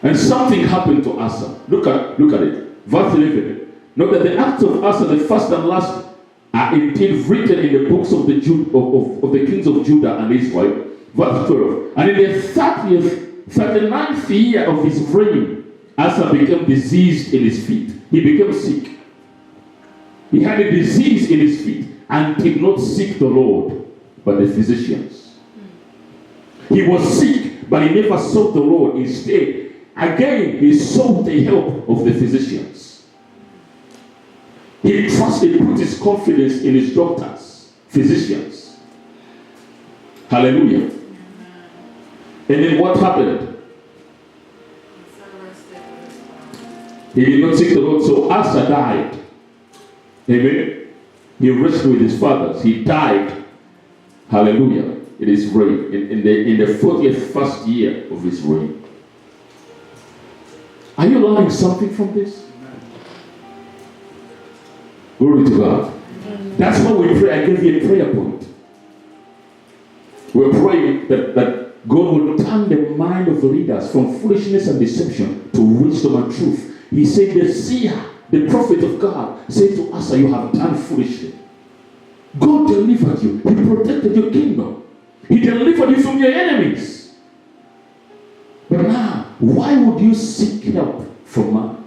And something happened to Asa. Look at it. Verse 11. Note that the acts of Asa, the first and last, are indeed written in the books of the kings of Judah and Israel. Verse 12. And in the 39th year of his reign, Asa became diseased in his feet. He became sick. He had a disease in his feet and did not seek the Lord, but the physicians. He was sick, but he never sought the Lord. Instead, again, he sought the help of the physicians. He put his confidence in his doctors, physicians. Hallelujah. And then what happened? He did not seek the Lord, so Asa died. Amen. He rested with his fathers. He died. Hallelujah. It is reign in the 41st year of his reign. Are you learning something from this? Glory to God. That's why we pray. I gave you a prayer point. We're praying that God will turn the mind of the leaders from foolishness and deception to wisdom and truth. He said, the seer, the prophet of God, said to Asa, you have done foolishly. God delivered you. He protected your kingdom. He delivered you from your enemies. But now, why would you seek help from man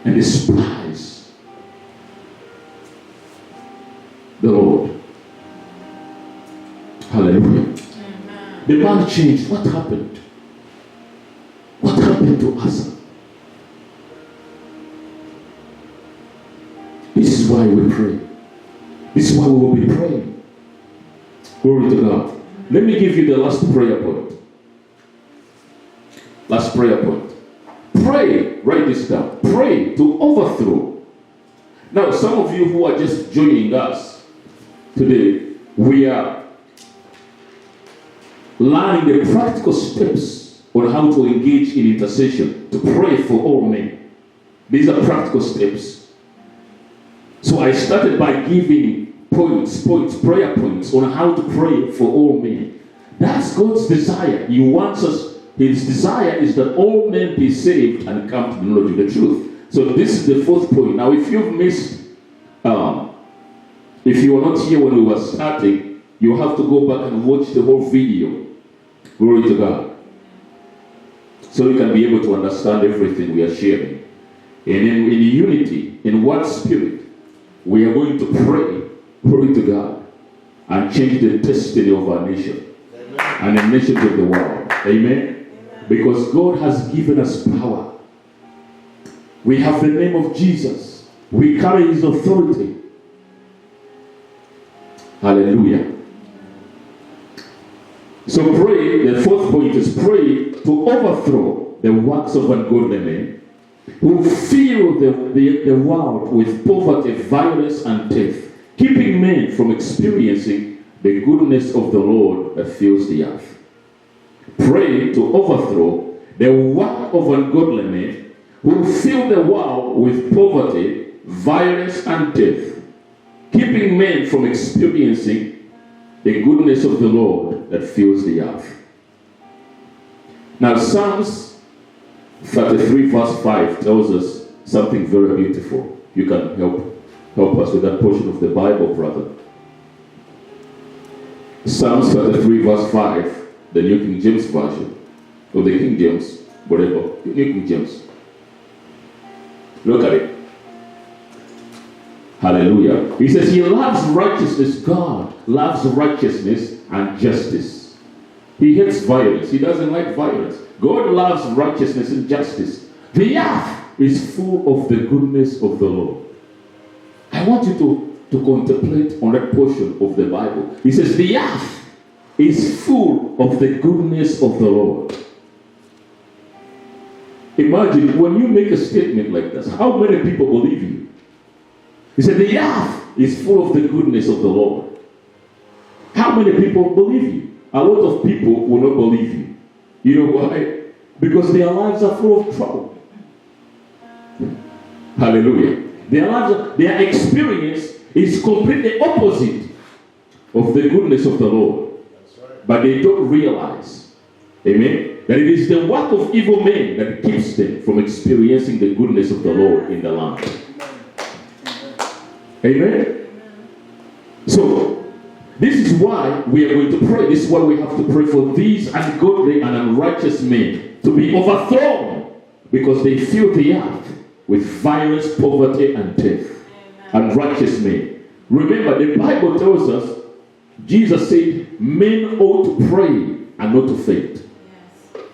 and despise the Lord? Hallelujah. Amen. The man changed. What happened? What happened to Asa? This is why we pray. This is why we will be praying. Glory to God. Let me give you the last prayer point. Last prayer point. Pray, write this down. Pray to overthrow. Now, some of you who are just joining us today, we are learning the practical steps on how to engage in intercession, to pray for all men. These are practical steps. So I started by giving prayer points on how to pray for all men. That's God's desire. He wants us, His desire is that all men be saved and come to the knowledge of the truth. So this is the fourth point. Now, if you've missed, if you were not here when we were starting, you have to go back and watch the whole video. Glory to God. So you can be able to understand everything we are sharing. And in unity, in one spirit, we are going to pray, glory to God, and change the destiny of our nation. Amen. And the nations of the world. Amen? Amen? Because God has given us power. We have the name of Jesus. We carry His authority. Hallelujah. So pray, the fourth point is pray to overthrow the works of ungodly men who fill the world with poverty, violence, and death, keeping men from experiencing the goodness of the Lord that fills the earth. Pray to overthrow the work of ungodly men who fill the world with poverty, violence, and death, keeping men from experiencing the goodness of the Lord that fills the earth. Now, Psalms 33 verse 5 tells us something very beautiful. You can help us with that portion of the Bible, brother. Psalms 33 verse 5, the New King James Version, or the King James, whatever, New King James. Look at it. Hallelujah. He says He loves righteousness. God loves righteousness and justice. He hates violence. He doesn't like violence. God loves righteousness and justice. The earth is full of the goodness of the Lord. I want you to contemplate on that portion of the Bible. He says the earth is full of the goodness of the Lord. Imagine when you make a statement like this, how many people believe you? He said the earth is full of the goodness of the Lord. How many people believe you? A lot of people will not believe you. You know why? Because their lives are full of trouble. Hallelujah. Their experience is completely opposite of the goodness of the Lord. But they don't realize, amen, that it is the work of evil men that keeps them from experiencing the goodness of the Lord in the land. Amen? So, this is why we are going to pray. This is why we have to pray for these ungodly and unrighteous men to be overthrown, because they fill the earth with violence, poverty, and death. Unrighteous men. Remember, the Bible tells us, Jesus said, men ought to pray and not to faint. Yes.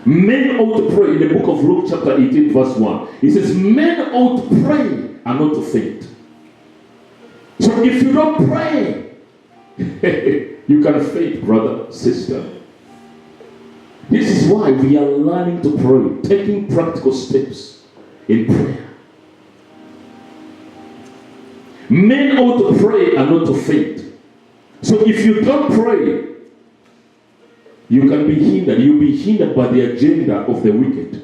Men ought to pray. In the book of Luke chapter 18 verse 1, it says, men ought to pray and not to faint. So if you don't pray, you can faint, brother, sister. This is why we are learning to pray, taking practical steps in prayer. Men ought to pray and not to faint. So if you don't pray, you can be hindered. You'll be hindered by the agenda of the wicked.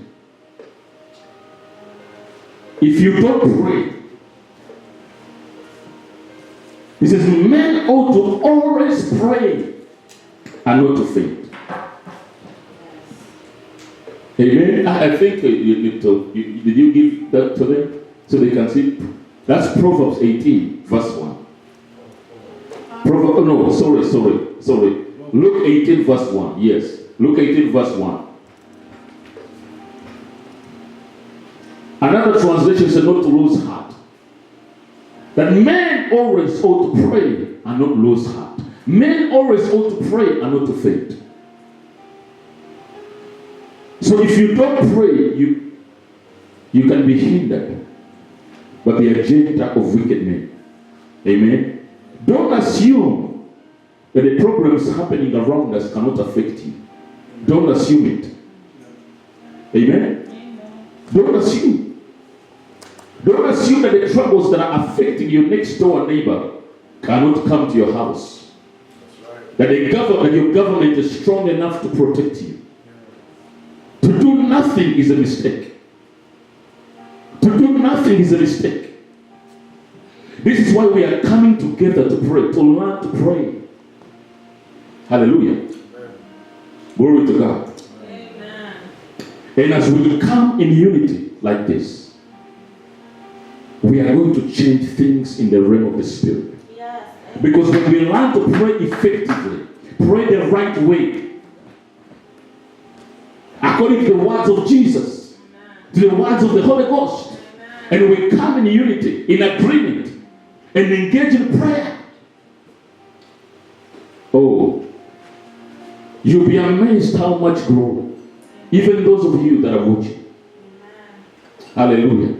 If you don't pray, he says, men ought to always pray and not to faint. Amen. I think you need to. Did you give that to them so they can see? That's Proverbs 18, verse 1. Sorry. Luke 18, verse 1. Yes. Luke 18, verse 1. Another translation says not to lose heart. That men always ought to pray and not lose heart. Men always ought to pray and not to faint. So if you don't pray, you can be hindered by the agenda of wicked men. Amen. Don't assume that the problems happening around us cannot affect you. Don't assume it. Amen. Don't assume. Don't assume that the troubles that are affecting your next door neighbor cannot come to your house. That your government is strong enough to protect you. To do nothing is a mistake. To do nothing is a mistake. This is why we are coming together to pray, to learn to pray. Hallelujah. Amen. Glory to God. Amen. And as we come in unity like this, we are going to change things in the realm of the Spirit. Yes. Because when we learn to pray effectively, pray the right way, according to the words of Jesus, amen, to the words of the Holy Ghost, amen, and we come in unity, in agreement, and engage in prayer. Oh, you'll be amazed how much glory, even those of you that are watching. Amen. Hallelujah.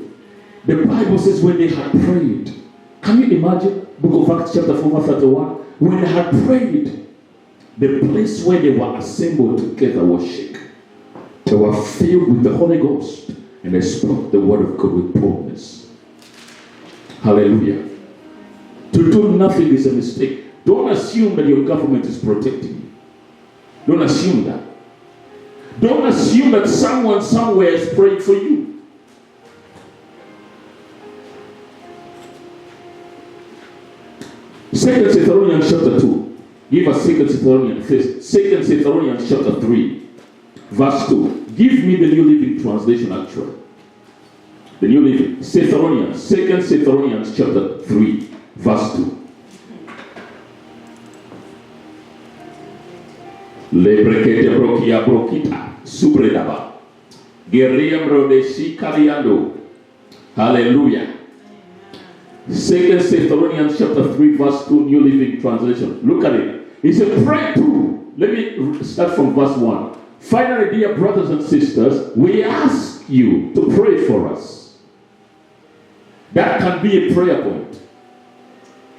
The Bible says when they had prayed, can you imagine? Book of Acts chapter 4 verse 31. When they had prayed, the place where they were assembled together was shaken. They were filled with the Holy Ghost, and they spoke the word of God with boldness. Hallelujah. To do nothing is a mistake. Don't assume that your government is protecting you. Don't assume that. Don't assume that someone somewhere is praying for you. Second Thessalonians chapter 2. Give us 2 Thessalonians chapter 3. Verse 2. Give me the New Living Translation actually. The New Living. 2 Thessalonians chapter 3. Verse 2. Lebrekete brokia brokita subredaba. Geriam rodesi kariando. Hallelujah. 2 Thessalonians chapter 3 verse 2 New Living Translation. Look at it. He said, pray too. Let me start from verse 1. Finally, dear brothers and sisters, we ask you to pray for us. That can be a prayer point.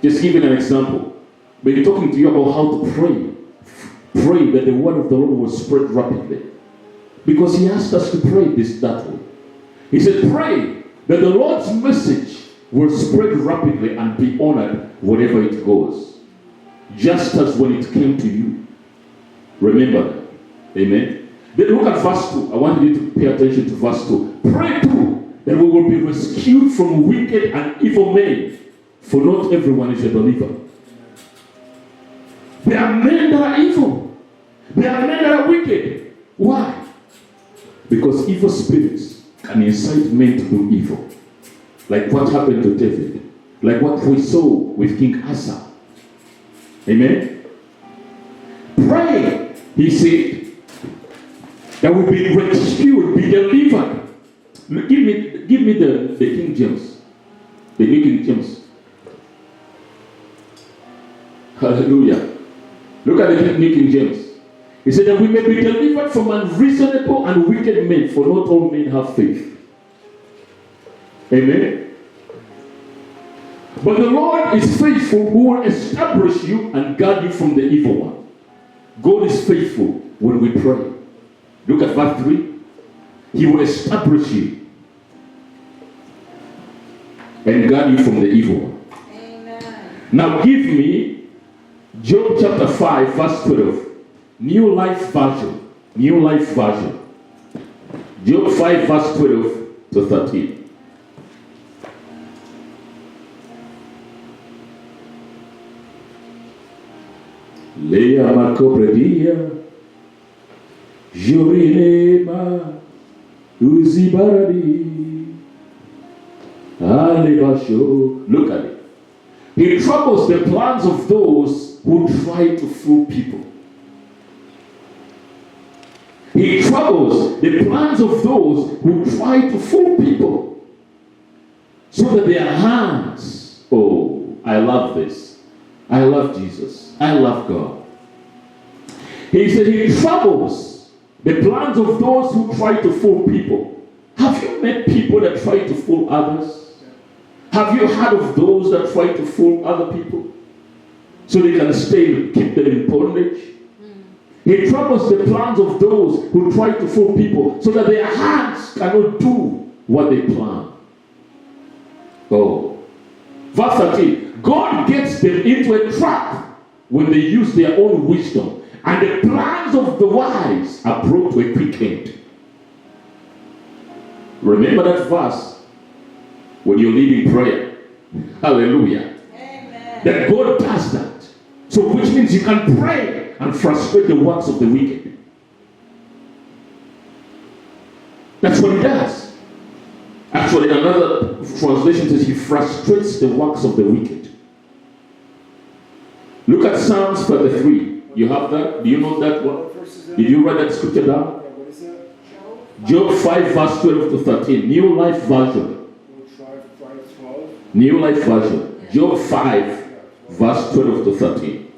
Just giving an example. When he's talking to you about how to pray, pray that the word of the Lord will spread rapidly. Because he asked us to pray that way. He said, pray that the Lord's message will spread rapidly and be honored wherever it goes. Just as when it came to you. Remember that. Amen. Then look at verse 2. I want you to pay attention to verse 2. Pray too that we will be rescued from wicked and evil men. For not everyone is a believer. There are men that are evil. There are men that are wicked. Why? Because evil spirits can incite men to do evil. Like what happened to David. Like what we saw with King Asa. Amen? Pray, he said, that we be rescued, be delivered. Give me the King James. The New King James. Hallelujah. Look at the New King James. He said that we may be delivered from unreasonable and wicked men, for not all men have faith. Amen. But the Lord is faithful, who will establish you and guard you from the evil one. God is faithful when we pray. Look at verse 3. He will establish you and guard you from the evil one. Amen. Now give me Job chapter 5 verse 12. New Life Version. New Life Version. Job 5 verse 12 to 13. Lea makopredia Jorinema Uzibaradi Alebasho. Look at it. He troubles the plans of those who try to fool people. He troubles the plans of those who try to fool people. So that their hands, oh, I love this. I love Jesus. I love God. He said he troubles the plans of those who try to fool people. Have you met people that try to fool others? Have you heard of those that try to fool other people? So they can keep them in bondage? He troubles the plans of those who try to fool people so that their hands cannot do what they plan. Oh. Verse 13. God gets them into a trap when they use their own wisdom, and the plans of the wise are brought to a quick end. Remember that verse when you're leading prayer. Hallelujah. Amen. That God does that. So which means you can pray and frustrate the works of the wicked. That's what he does. Actually, another translation says he frustrates the works of the wicked. Look at Psalms 33. You have that? Do you know that one? Did you write that scripture down?
What is that?
Job 5 verse 12 to 13. New Life Version.
5:12.
New Life Version. Job 5 verse 12 to 13.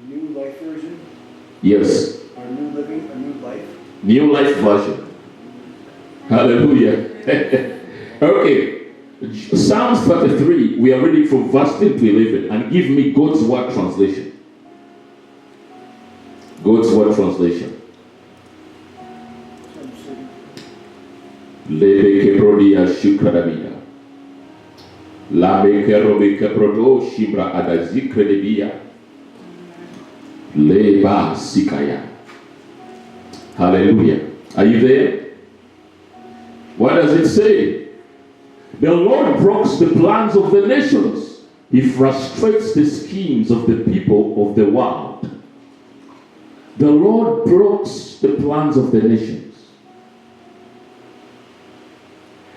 New Life Version.
Yes.
Or New Living, a New Life.
New Life Version. Hallelujah. Okay. Psalms 33, we are reading from verse 10 to 11. And give me God's Word translation. God's Word translation. Lebe kebrodia shukradabia. Labe kerobe kebrodo shibra adazikredebia. Leba sikaya. Hallelujah. Are you there? What does it say? The Lord breaks the plans of the nations. He frustrates the schemes of the people of the world. The Lord breaks the plans of the nations.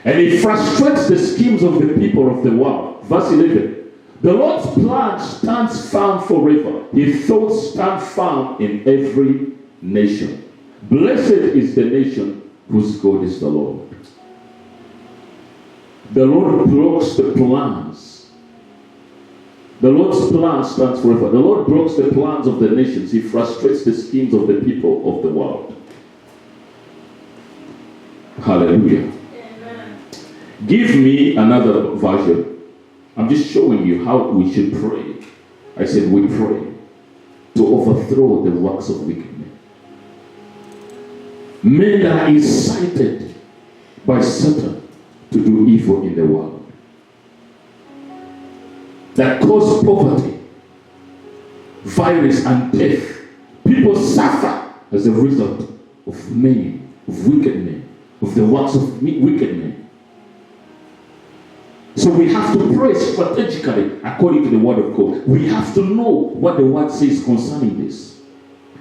And he frustrates the schemes of the people of the world. Verse 11. The Lord's plan stands firm forever. His thoughts stand firm in every nation. Blessed is the nation whose God is the Lord. The Lord breaks the plans. The Lord's plan stands forever. The Lord breaks the plans of the nations. He frustrates the schemes of the people of the world. Hallelujah. Amen. Give me another version. I'm just showing you how we should pray. I said we pray to overthrow the works of wicked men. Men that are incited by Satan to do evil in the world, that cause poverty, violence, and death. People suffer as a result of men, of wicked men, of the works of wicked men. So we have to pray strategically according to the word of God. We have to know what the word says concerning this,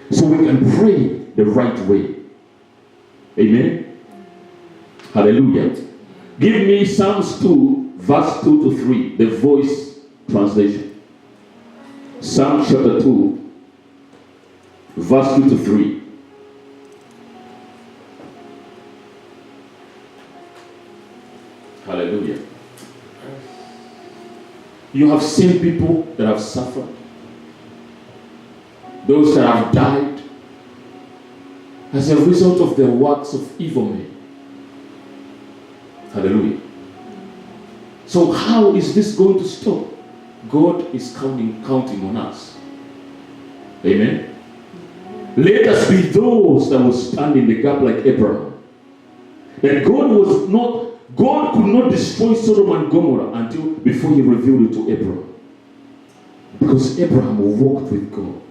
so we can pray the right way. Amen. Hallelujah. Give me Psalms 2, verse 2 to 3, the Voice translation. Psalm chapter 2, verse 2 to 3. Hallelujah. You have seen people that have suffered, those that have died as a result of the works of evil men. Hallelujah. So how is this going to stop? God is counting on us. Amen. Let us be those that will stand in the gap like Abraham. That God could not destroy Sodom and Gomorrah before he revealed it to Abraham. Because Abraham walked with God.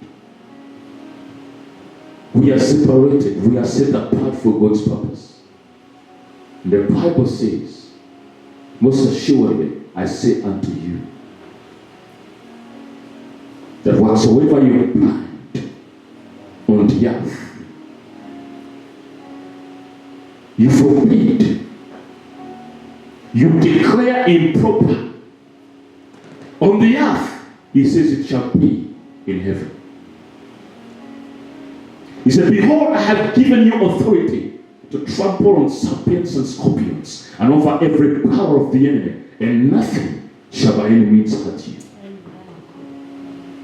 We are separated. We are set apart for God's purpose. And the Bible says, most assuredly, I say unto you, that whatsoever you bind on the earth, you forbid, you declare improper on the earth, he says it shall be in heaven. He said, behold, I have given you authority to trample on serpents and scorpions and over every power of the enemy, and nothing shall by any means hurt you.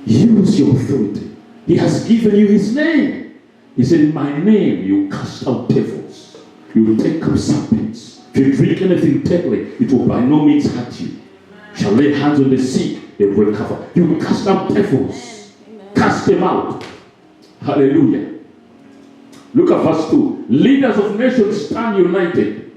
Use your authority. He has given you his name. He said, in my name you cast out devils. You will take up serpents. If you drink anything deadly, it will by no means hurt you. Shall lay hands on the sick, they will recover. You will cast out devils. Cast them out. Hallelujah. Look at verse 2. Leaders of nations stand united.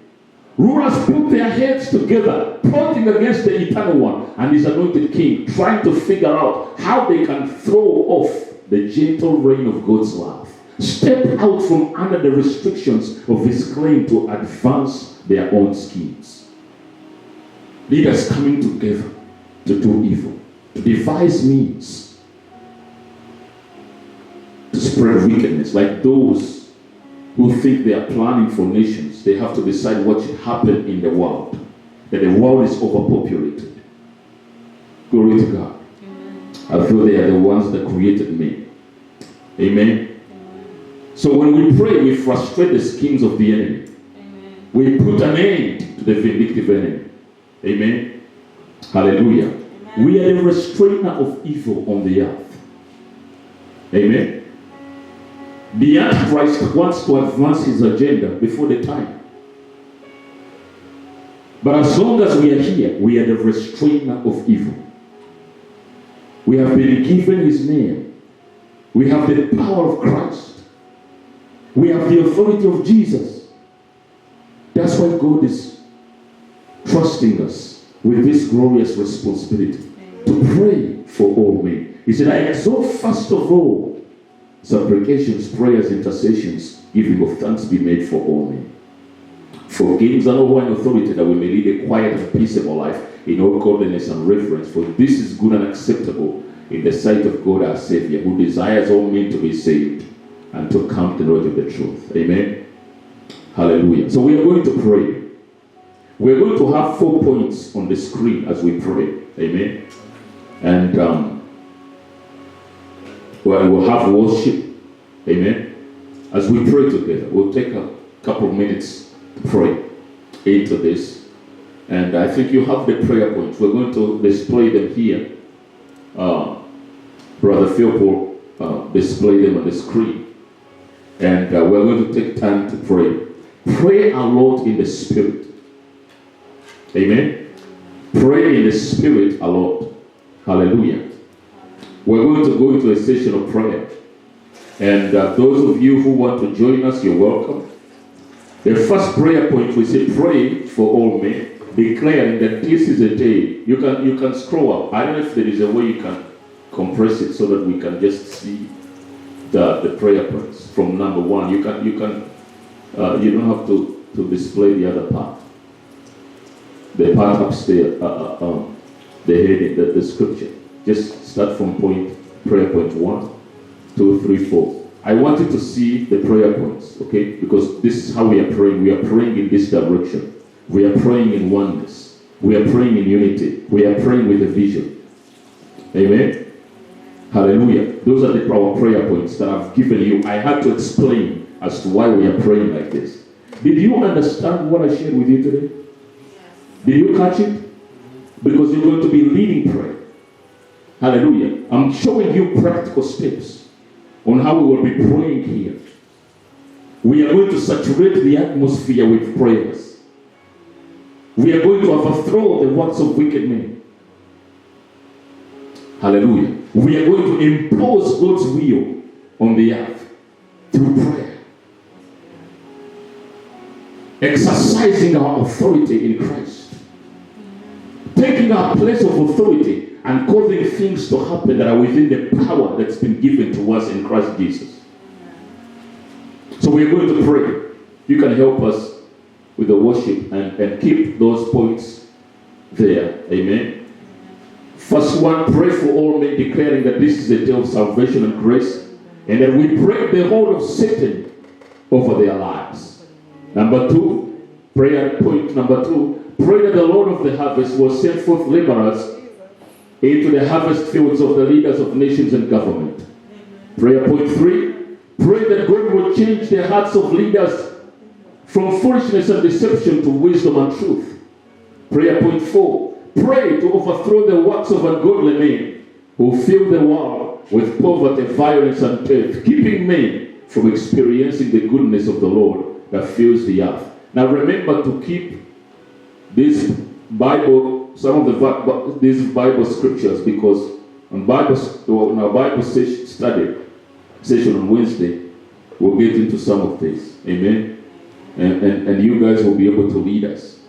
Rulers put their heads together, plotting against the Eternal One and His anointed King, trying to figure out how they can throw off the gentle reign of God's love. Step out from under the restrictions of His claim to advance their own schemes. Leaders coming together to do evil, to devise means, to spread wickedness, like those who think they are planning for nations. They have to decide what should happen in the world. That the world is overpopulated. Glory to God. Amen. I feel they are the ones that created me. Amen. So when we pray, we frustrate the schemes of the enemy. Amen. We put an end to the vindictive enemy. Amen. Hallelujah. Amen. We are the restrainer of evil on the earth. Amen. The Antichrist wants to advance his agenda before the time. But as long as we are here, we are the restrainer of evil. We have been given His name. We have the power of Christ. We have the authority of Jesus. That's why God is trusting us with this glorious responsibility to pray for all men. He said, I exhort first of all supplications, prayers, intercessions, giving of thanks be made for all men. For kings and over in authority, that we may lead a quiet and peaceable life in all godliness and reverence. For this is good and acceptable in the sight of God our Savior, who desires all men to be saved and to come to the knowledge of the truth. Amen. Hallelujah. So we are going to pray. We're going to have 4 points on the screen as we pray. Amen. And we'll have worship. Amen. As we pray together, we'll take a couple of minutes to pray into this. And I think you have the prayer points. We're going to display them here. Brother Phil display them on the screen. And we're going to take time to pray. Pray a lot in the Spirit. Amen. Pray in the Spirit a lot. Hallelujah. We're going to go into a session of prayer. And those of you who want to join us, you're welcome. The first prayer point, we say pray for all men, declaring that this is a day. You can scroll up. I don't know if there is a way you can compress it so that we can just see the prayer points from number 1. You don't have to display the other part. The part upstairs, the heading, the scripture. Just start from prayer point 1, 2, 3, 4. I want you to see the prayer points, okay? Because this is how we are praying. We are praying in this direction. We are praying in oneness. We are praying in unity. We are praying with a vision. Amen? Hallelujah. Those are our prayer points that I've given you. I had to explain as to why we are praying like this. Did you understand what I shared with you today? Did you catch it? Because you're going to be leading prayer. Hallelujah. I'm showing you practical steps on how we will be praying here. We are going to saturate the atmosphere with prayers. We are going to overthrow the works of wicked men. Hallelujah. We are going to impose God's will on the earth through prayer. Exercising our authority in Christ. Taking our place of authority and causing things to happen that are within the power that's been given to us in Christ Jesus. So we're going to pray. You can help us with the worship and keep those points there. Amen. First one, pray for all men, declaring that this is a day of salvation and grace, and that we break the hold of Satan over their lives. Number 2, prayer point number 2, pray that the Lord of the harvest will send forth laborers into the harvest fields of the leaders of nations and government. Prayer point 3, pray that God will change the hearts of leaders from foolishness and deception to wisdom and truth. Prayer point 4, pray to overthrow the works of ungodly men who fill the world with poverty, violence, and death, keeping men from experiencing the goodness of the Lord that fills the earth. Now remember to keep this Bible, these Bible scriptures, because on our Bible study session on Wednesday, we'll get into some of this. Amen. And you guys will be able to lead us,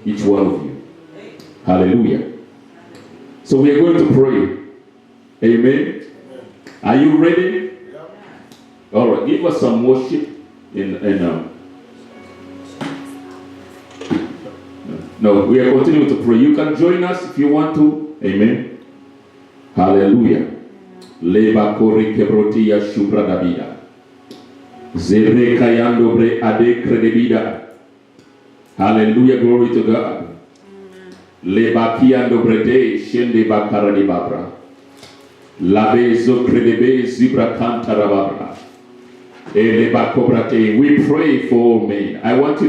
each one of you. Hallelujah. So we are going to pray. Amen. Are you ready? All right. Give us some worship. No, we are continuing to pray. You can join us if you want to. Amen. Hallelujah. Leba kori kebrotia shubra dabida. Zere kayando bre ade kredebida. Hallelujah. Glory to God. Leba kiando brede shende bakara di babra. Labe zo kredebe zibra kantara babra. Leba kobrate. We pray for all men. I want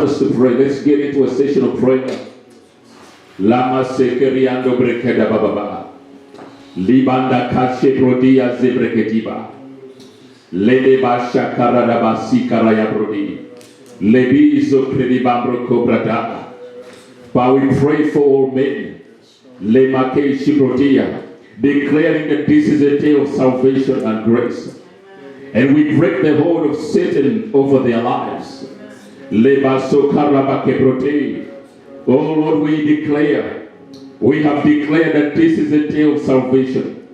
us to pray. Let's get into a session of prayer. Lama sekeriando brekeda bababa. Libanda kashe prodia zebreketiba. Lede basha karada basi karaya brodi. Lebi zo kredibambro kobrada. But we pray for all men. Lema keshi prodia. Declaring that this is a day of salvation and grace. And we break the hold of Satan over their lives. Oh Lord, we have declared that this is a day of salvation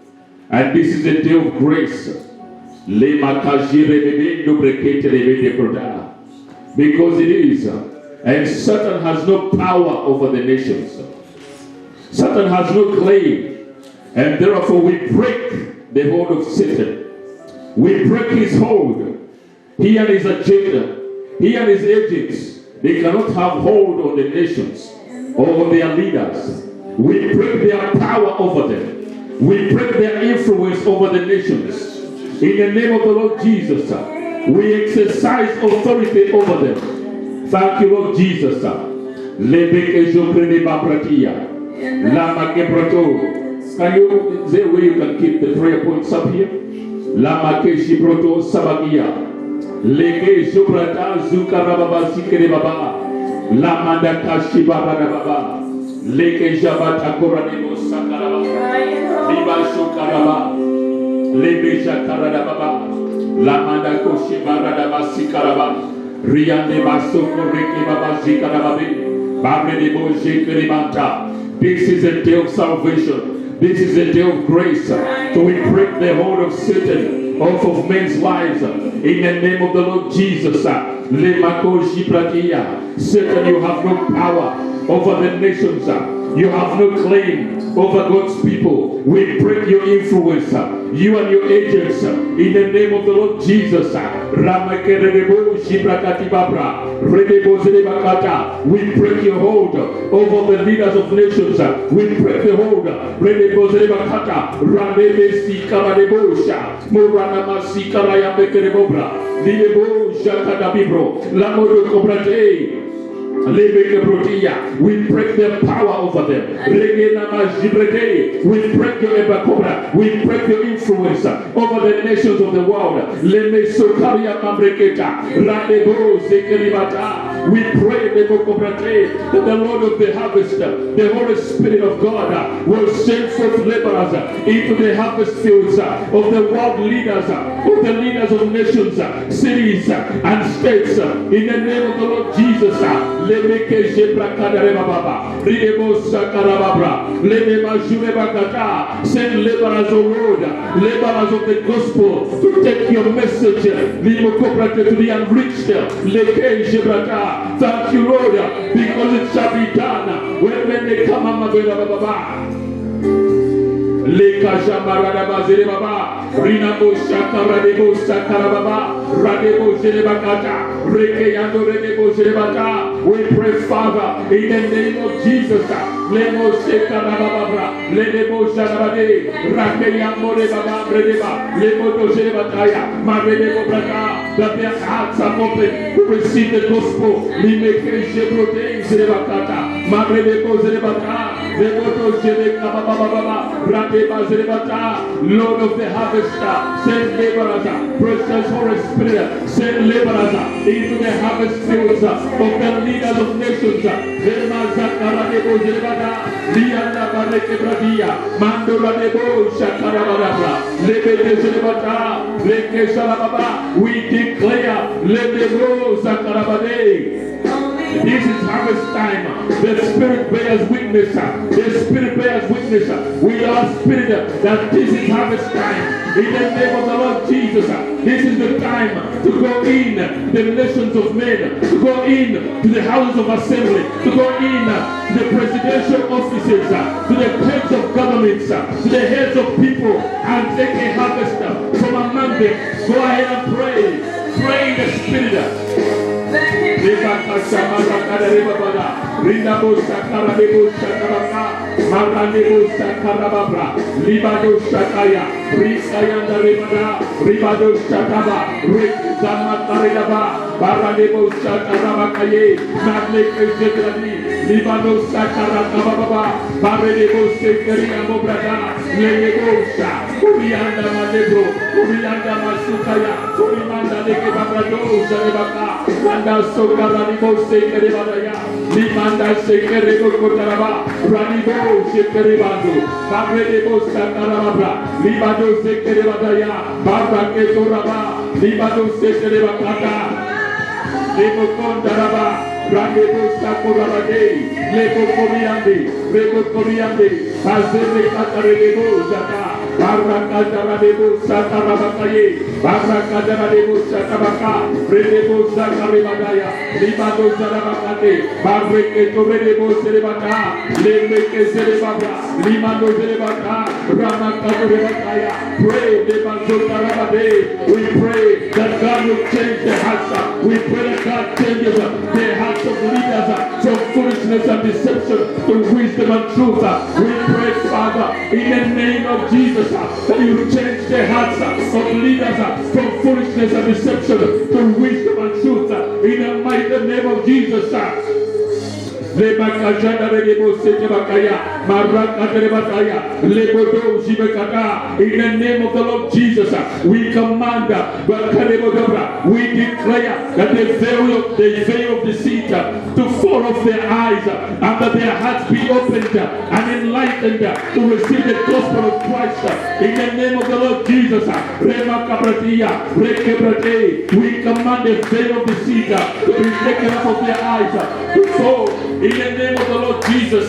and this is a day of grace. Because it is, and Satan has no power over the nations. Satan has no claim, and therefore we break the hold of Satan. We break his hold. He and his agenda. He and his agents, they cannot have hold on the nations or on their leaders. We break their power over them. We break their influence over the nations. In the name of the Lord Jesus, we exercise authority over them. Thank you, Lord Jesus. Can you, is there a way you can keep the prayer points up here? Leke Jobrata Zukarababa Sikere Baba Lamanda Kashibara Baba Leke Jabata Koranimo Sakaraba Liba Shokaraba Lebe Jakarada Baba Lamanda Koshibara Basikaraba Riande Basoko Reke Baba Zikarababe Babre de Boje Kerimanta. This is a day of salvation. This is a day of grace. So we break the hold of Satan off of men's lives in the name of the Lord Jesus. Satan, you have no power over the nations. You have no claim over God's people. We break your influence, you and your agents, in the name of the Lord Jesus. We break your hold over the leaders of nations. We break the hold. We break their power over them. We break your ebakobra. We break your influence over the nations of the world. We pray that the Lord of the harvest, the Holy Spirit of God, will send forth laborers into the harvest fields of the world leaders, of the leaders of nations, cities, and states. In the name of the Lord Jesus. Send laborers, O Lord, laborers of the gospel, to take your message to the unreached. Thank you, Lord, because it shall be done when they come. Leka Jamarada Bazere Baba, Rinabo Shakara Debo Sakara Baba, Radebo Zerebakata, Rekeyando Redebo Zerebata. We pray, Father, in the name of Jesus. Lemo Shekara Baba, Ledebo Sharabade, Rakeyamo Baba Redeba, Lemo Dozerebataya, Maredebo Brata, that their hearts are open to receive the gospel. Limeke Jebrote Zerebakata, Maredebo Zerebata. Lord of the harvest, send laborers, precious Holy Spirit, send laborers into the harvest fields of the leaders of nations. We declare, let the rose this is harvest time. The Spirit bears witness. The Spirit bears witness with our spirit that this is harvest time. In the name of the Lord Jesus, this is the time to go in the nations of men, to go in to the houses of assembly, to go in to the presidential offices, to the heads of governments, to the heads of people, and take a harvest from among them. Go ahead and pray. Pray in the Spirit. Limanda sekere kotaraba ranibo sekere bando babrebo sakaraba libado sekere badaya barake toraba libado sekere bakata lebo kondaraba ranibo sakurabade lebo koriande azere katarebo zaka Barakadara debo sakarabakaye barakadara debo sakarabaka redebo sakaribadaya libado zarabakade bareke torebo serebata lemeke serebaba limado serebata ramakadrebakaya pray debanzo karabade we pray that God will change the hearts we pray that God changes the hearts of leaders from foolishness and deception to wisdom and truth we pray Father in the name of Jesus that you will change the hearts of leaders from foolishness and deception to wisdom and truth in the mighty name of Jesus. In the name of the Lord Jesus, we command, we declare that the veil of deceit to fall off their eyes and that their hearts be opened and enlightened to receive the gospel of Christ. In the name of the Lord Jesus, we command the veil of deceit to be taken off of their eyes to fall. In the name of the Lord Jesus,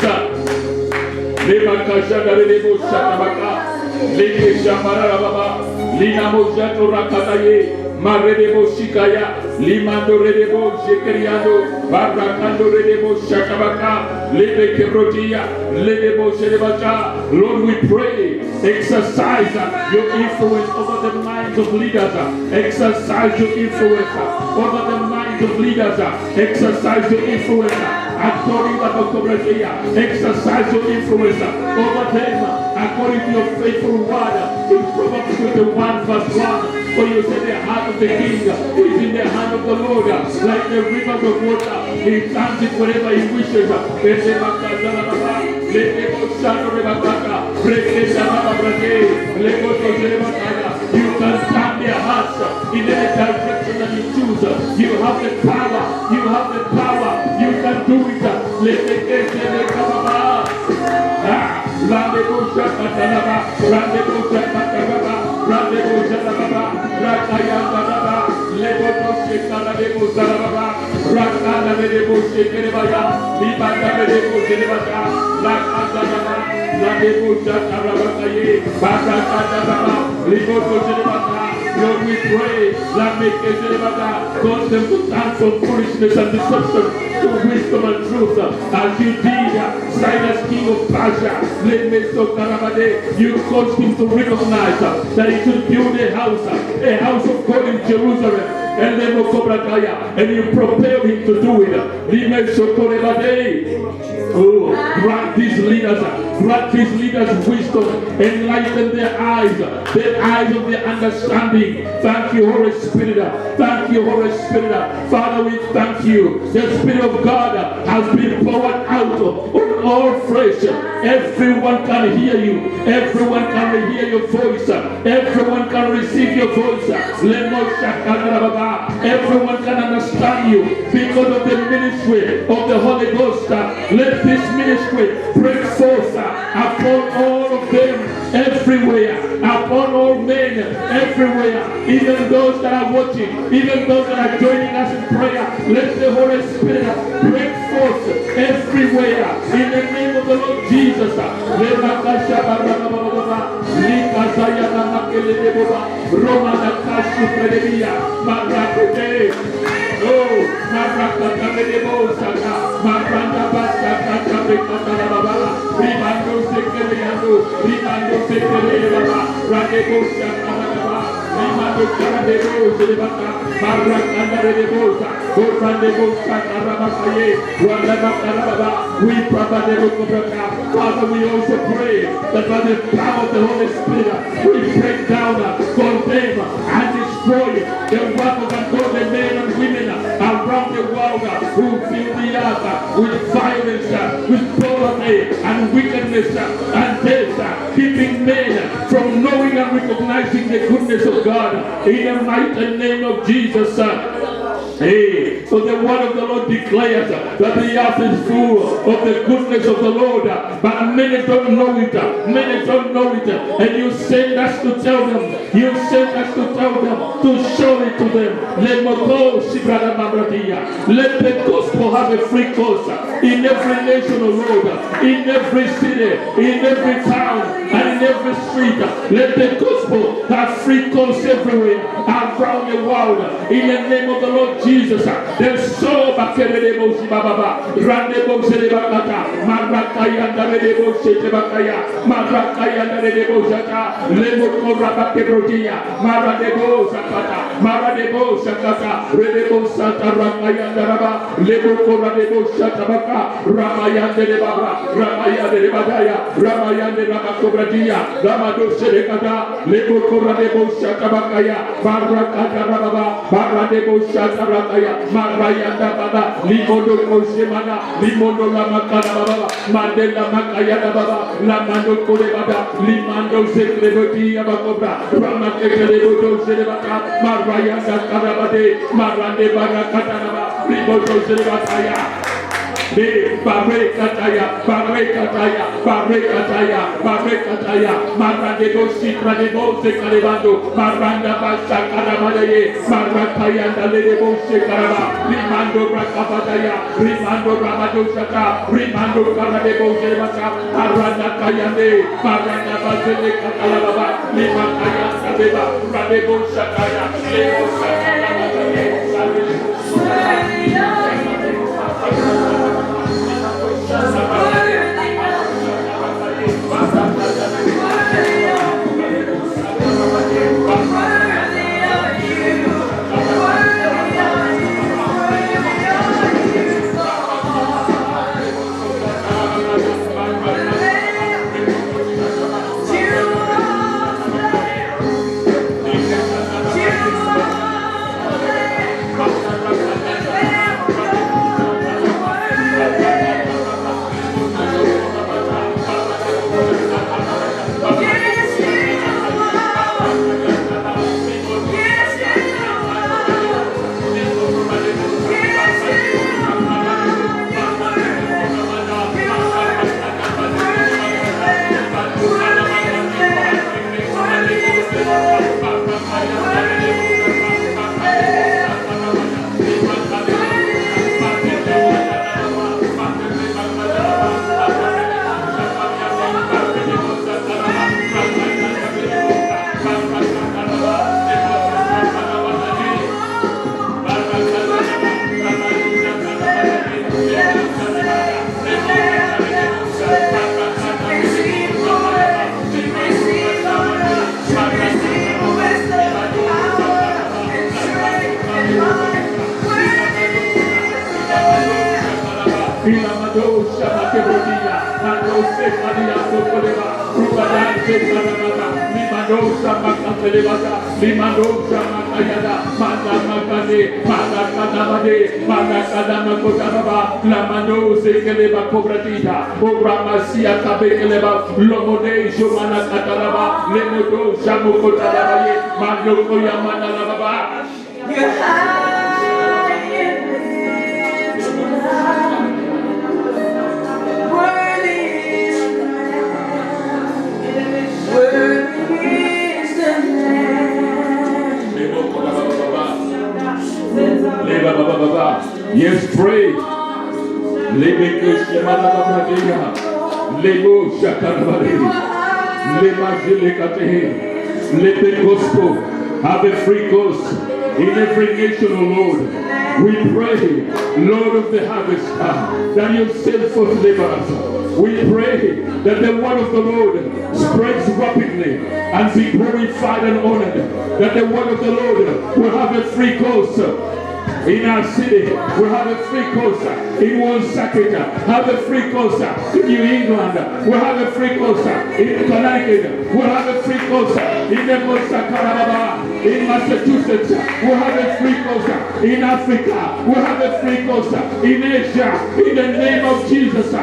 Maredebo Shikaya, Limando Redebo Shekeriado, Barakando Redebo Shatabaka, Lebe Kebrotia, Ledebo Sherebata. Lord, we pray, exercise your influence over the minds of leaders, exercise your influence over the minds of leaders, exercise your influence according to the Cobrazia, exercise your influence over them according to your faithful word in Proverbs 21 verse 1. For you said the heart of the king is in the hand of the Lord, like the rivers of water. He turns it wherever he wishes. You can turn their hearts in any direction that you choose. You have the power. You have the power. You can do it. Lord, we pray, cause them to turn from foolishness and deception to wisdom and truth. As you did, Cyrus, king of Persia, you caused him to recognize that he should build a house of God in Jerusalem. and you propel him to do it. Oh, grant these leaders wisdom, enlighten their eyes of their understanding. Thank you, Holy Spirit. Thank you, Holy Spirit. Father, we thank you. The Spirit of God has been poured out on all flesh. Everyone can hear you. Everyone can hear your voice. Everyone can receive your voice. Everyone can understand you because of the ministry of the Holy Ghost. Let this ministry break forth upon all of them everywhere, upon all men everywhere, even those that are watching, even those that are joining us in prayer. Let the Holy Spirit break forth everywhere in the name of the Lord Jesus. Oh, Marakata Medebosaka, Maranda Basaka, Tabekata, Rimando Sekeriano, Rimando Sekeriano, Radebosaka, Rimando Karadebo, Sebaka, Marakanda Redebosa, Gorandebosa, Rabakaye, Wandabaka, we Prabadebokaka. Father, we also pray that by the power of the Holy Spirit, we break down, condemn, and destroy the work of ungodly men and women around the world who fill the earth with violence, with poverty and wickedness and death, keeping men from knowing and recognizing the goodness of God. In the mighty name of Jesus. Hey, so the word of the Lord declares that the earth is full of the goodness of the Lord, but many don't know it. Many don't know it, and you send us to tell them. You send us to tell them, to show it to them. Let the gospel have a free course in every nation, O Lord, in every city, in every town, and in every street. Let the gospel have free course everywhere around the world. In the name of the Lord Jesus, there's so Bakerebo Baba, Randebo Selebakata, Marakayanda Redebo Shetebakaya, Marakayanda Redebo Jata, Lemoko Rabakebrodia, Maradebo Zakata, Maradebo Zakata, Redebo Santa Rakayanda Raba, Lemoko Radebo Shatabaka, Ramayande de Baba, Ramayande de Badaya, Ramayande Rabakobradia, Ramado Selekata, Lemoko Radebo Shatabakaya, Marakata Rababa, Maradebo Shatarakaya, Marayanda Baba, Limondo Koshemana, Limondo Lamakana Baba, Mandela Makaya Baba, Lamando Kodebada, Limando Zekreboti Abakobra, Ramakekelebo Zelebata, Marayanda Karabade, Marande Barakatanaba, Limondo Zelebataya. Barekataya, Barekataya, Barekataya, Barekataya, Marandebo Sikradebo Sekarabando, Maranda Basa Karabadaye, Marakaya, Dalebo Sekaraba, Rimando Rakabadaya, Rimando Ramado Saka, Rimando Karadebo Selmaka, Aranda Kayande, Maranda Basele Katalaba, Limakaya Sabeba, Radebo Sakaya, Lebo Sakaya, Mandose Maria Sokoleva, Rubadante Kadababa, Limandosa Makafelebata, Limandosa Makayada, Manda Makane, Manda Kadamade, Manda Kadama Kotaraba, Lamandose Keleba Kobratita, Obramasia Kabekeleba, Lomode Jomana Kataraba, Lemodo Shamukotaraba, Mandoko Yamana Baba.
You're high and worthy is the Lamb. Worthy is the
Lamb. Yes, pray. Lebeke Shimana Madia, Lebo Shakarabari, Lema Jelekate, let the gospel have a free course in every nation, O Lord. We pray, Lord of the harvest, that you send forth laborers. We pray that the word of the Lord spreads rapidly and be glorified and honored. That the word of the Lord will have a free course in our city. We'll have a free course in Woonsocket. Have a free course in New England. We'll have a free course in Connecticut. We'll have a free course in in Massachusetts. We'll have a free course in Africa. We'll have a free course in Asia. In the name of Jesus.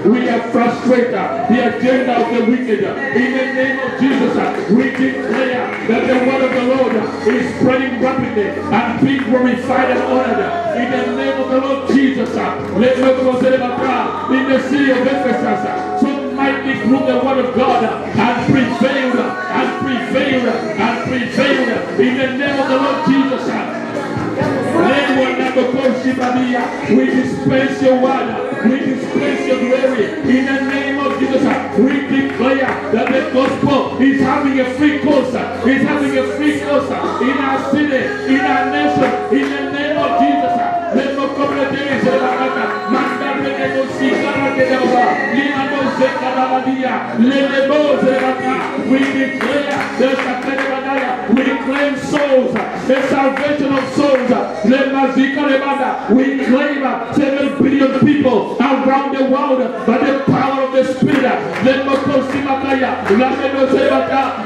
We are frustrated the agenda of the wicked. In the name of Jesus, we declare that the word of the Lord is spreading rapidly and being glorified and honored. In the name of the Lord Jesus, let me go in the city of Ephesus. So mightily through the word of God and prevailed and prevailed and prevailed. In the name of the Lord Jesus. We dispense your word. We dispense your glory. In the name of Jesus, we declare that the gospel is having a free course. Is having a free course in our city, in our nation. In the name of Jesus. We declare we claim souls, the salvation of souls. We claim 7 billion people around the world by the power of the Spirit.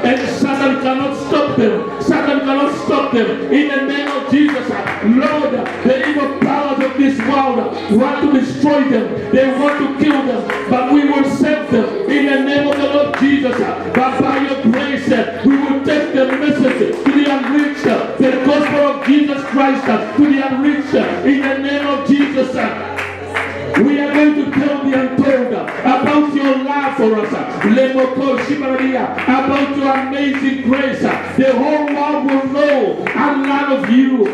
And Satan cannot stop them. Satan cannot stop them. In the name of Jesus, Lord, the evil powers of this world want to destroy them. They want to kill them, but we will save them in the name of the Lord Jesus. But by your grace, we will take the message to the unreached, the gospel of Jesus Christ to the unreached in the name of Jesus. We are going to tell the untold about your love for us, about your amazing grace. The whole world will know and learn of you.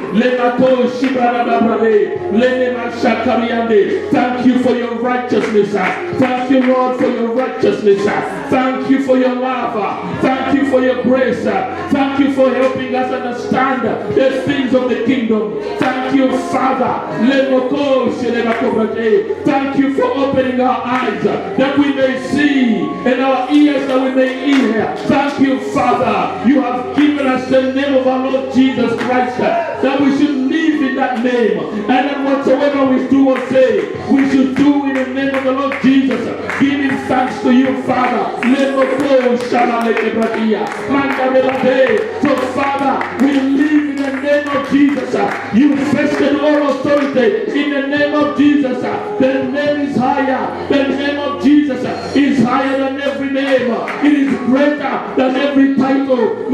Thank you for your righteousness. Thank you, Lord, for your righteousness. Thank you for your love. Thank you for your grace. Thank you for helping us understand the things of the kingdom. Thank you, Father. Thank you for opening our eyes that we may see and our ears that we may hear. Thank you, Father. You have given us the name of our Lord Jesus Christ, that we should live in that name. And then whatsoever we do or say, we should do in the name of the Lord Jesus, giving thanks to you, Father. So, Father, we live in the name of Jesus. You vested all authority in the name of Jesus. The name is higher. The name of Jesus is higher than every name. It is greater than every title.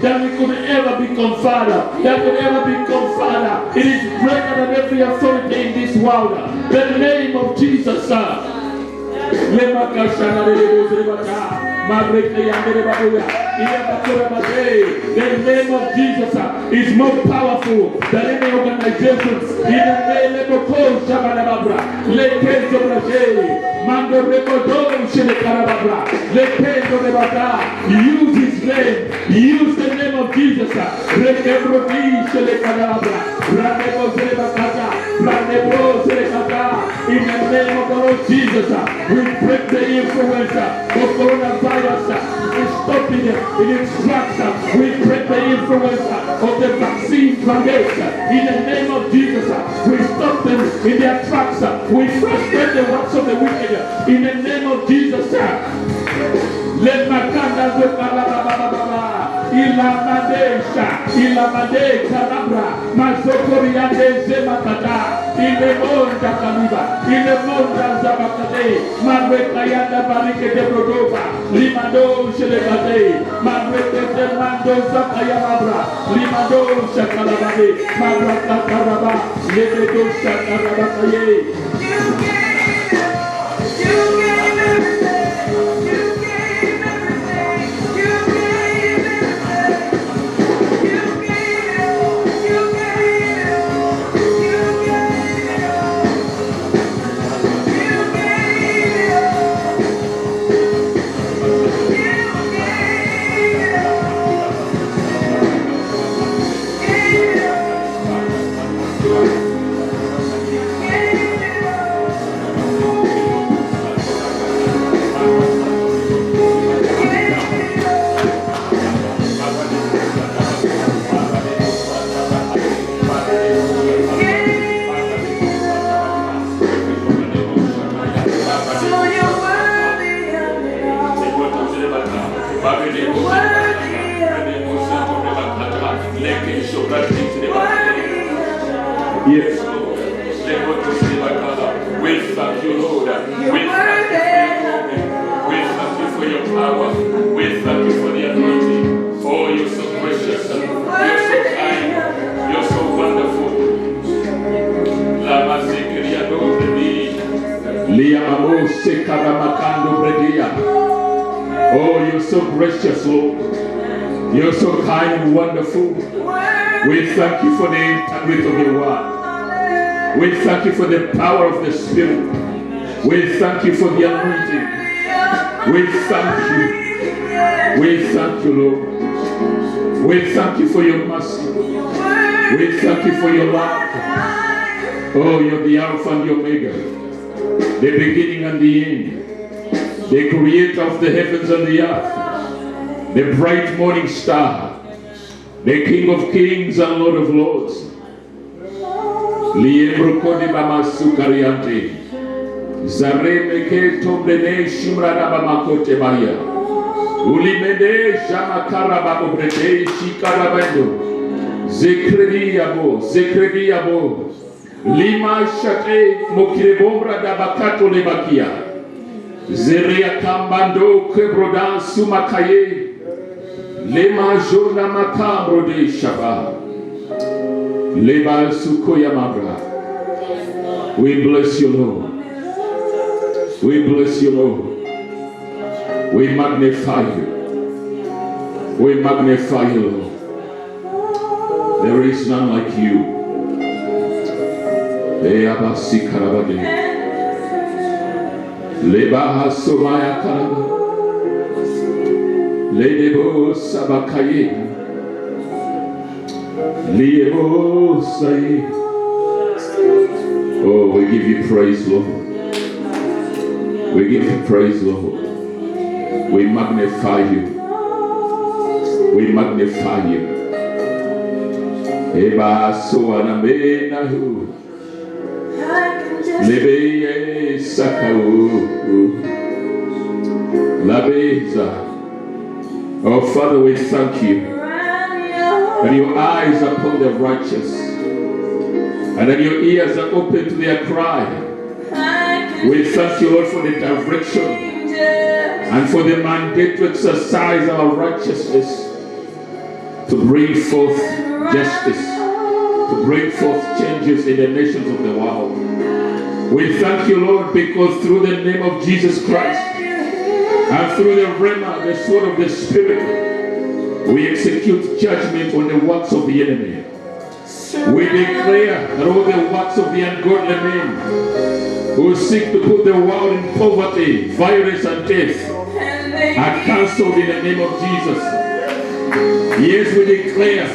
That we could ever be conferred. That could ever be conferred. It is greater than every authority in this world. The name of Jesus. The name of Jesus is more powerful than any organization. In the name of use his name. Use the name of Jesus. In the name of the Lord Jesus. Jesus, we break the influence of coronavirus. We stop it in its tracks. We break the influence of the vaccine mandates. In the name of Jesus, we stop them in their tracks. We frustrate the works of the wicked. In the name of Jesus, let Makanda Ilamade Karabra, Mazokoriande Zemakata, Ilemonda Kaliba, Ilemonda Zabakade, Marwekayanda Barike de Brodova, Limado Shelebade, Marweke de Mando Zakayabra, Limado Shakalabade, Marwaka Karaba, Lebedo Shakarabakaye. Yes, Lord. We thank you, Lord. We thank you for your power. We thank you for the anointing. Oh, you're so precious. You're so kind. You're so wonderful. Oh, you're so gracious, Lord. You're so kind and wonderful. We thank you for the integrity of your word. We thank you for the power of the Spirit. We thank you for the anointing. We thank you. We thank you, Lord. We thank you for your mercy. We thank you for your love. Oh, you're the Alpha and the Omega, the beginning and the end, the creator of the heavens and the earth, the bright morning star, the King of kings and Lord of lords. Liebrokode bama sukariante. Zaremeke tombene shimrada bama kote maria. Ulimede jamakara babo brete shikarabendo. Zekredi yabo. Lima shate mokirebombra da bakato lebakia. Zeria kambando kebrodan sumakaye. Lema jorna makabro de shaba. Leba sukoya mabra. We bless you, Lord. We bless you, Lord. We magnify you. We magnify you, Lord. There is none like you. Leba sikarabade. Leba somaya karaba. Ledebo sabakaye. Liebo saye. Oh, we give you praise, Lord. We give you praise, Lord. We magnify you. We magnify you. Eba soana menahu. Lebe sakau. Labeza. Oh, Father, we thank you that your eyes are upon the righteous and that your ears are open to their cry. We thank you, Lord, for the direction and for the mandate to exercise our righteousness, to bring forth justice, to bring forth changes in the nations of the world. We thank you, Lord, because through the name of Jesus Christ and through the Rhema, the sword of the Spirit, we execute judgment on the works of the enemy. We declare that all the works of the ungodly men who seek to put the world in poverty, violence, and death are cancelled in the name of Jesus. Yes, we declare,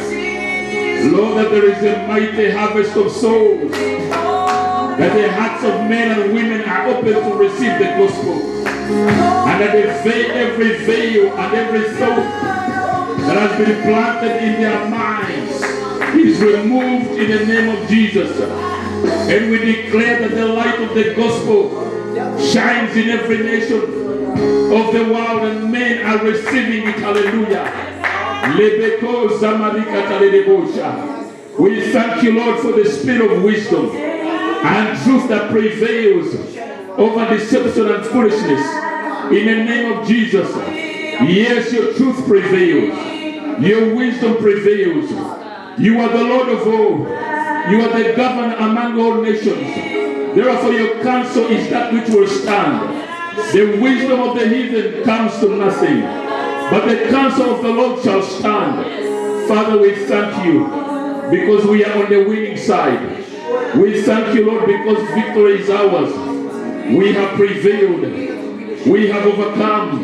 Lord, that there is a mighty harvest of souls that the hearts of men and women are open to receive the gospel. And that every veil and every thought that has been planted in their minds is removed in the name of Jesus. And we declare that the light of the gospel shines in every nation of the world and men are receiving it. Hallelujah. We thank you, Lord, for the spirit of wisdom and truth that prevails over deception and foolishness. In the name of Jesus. Yes, your truth prevails. Your wisdom prevails. You are the Lord of all. You are the governor among all nations. Therefore, your counsel is that which will stand. The wisdom of the heathen comes to nothing, but the counsel of the Lord shall stand. Father, we thank you because we are on the winning side. We thank you, Lord, because victory is ours. We have prevailed. We have overcome.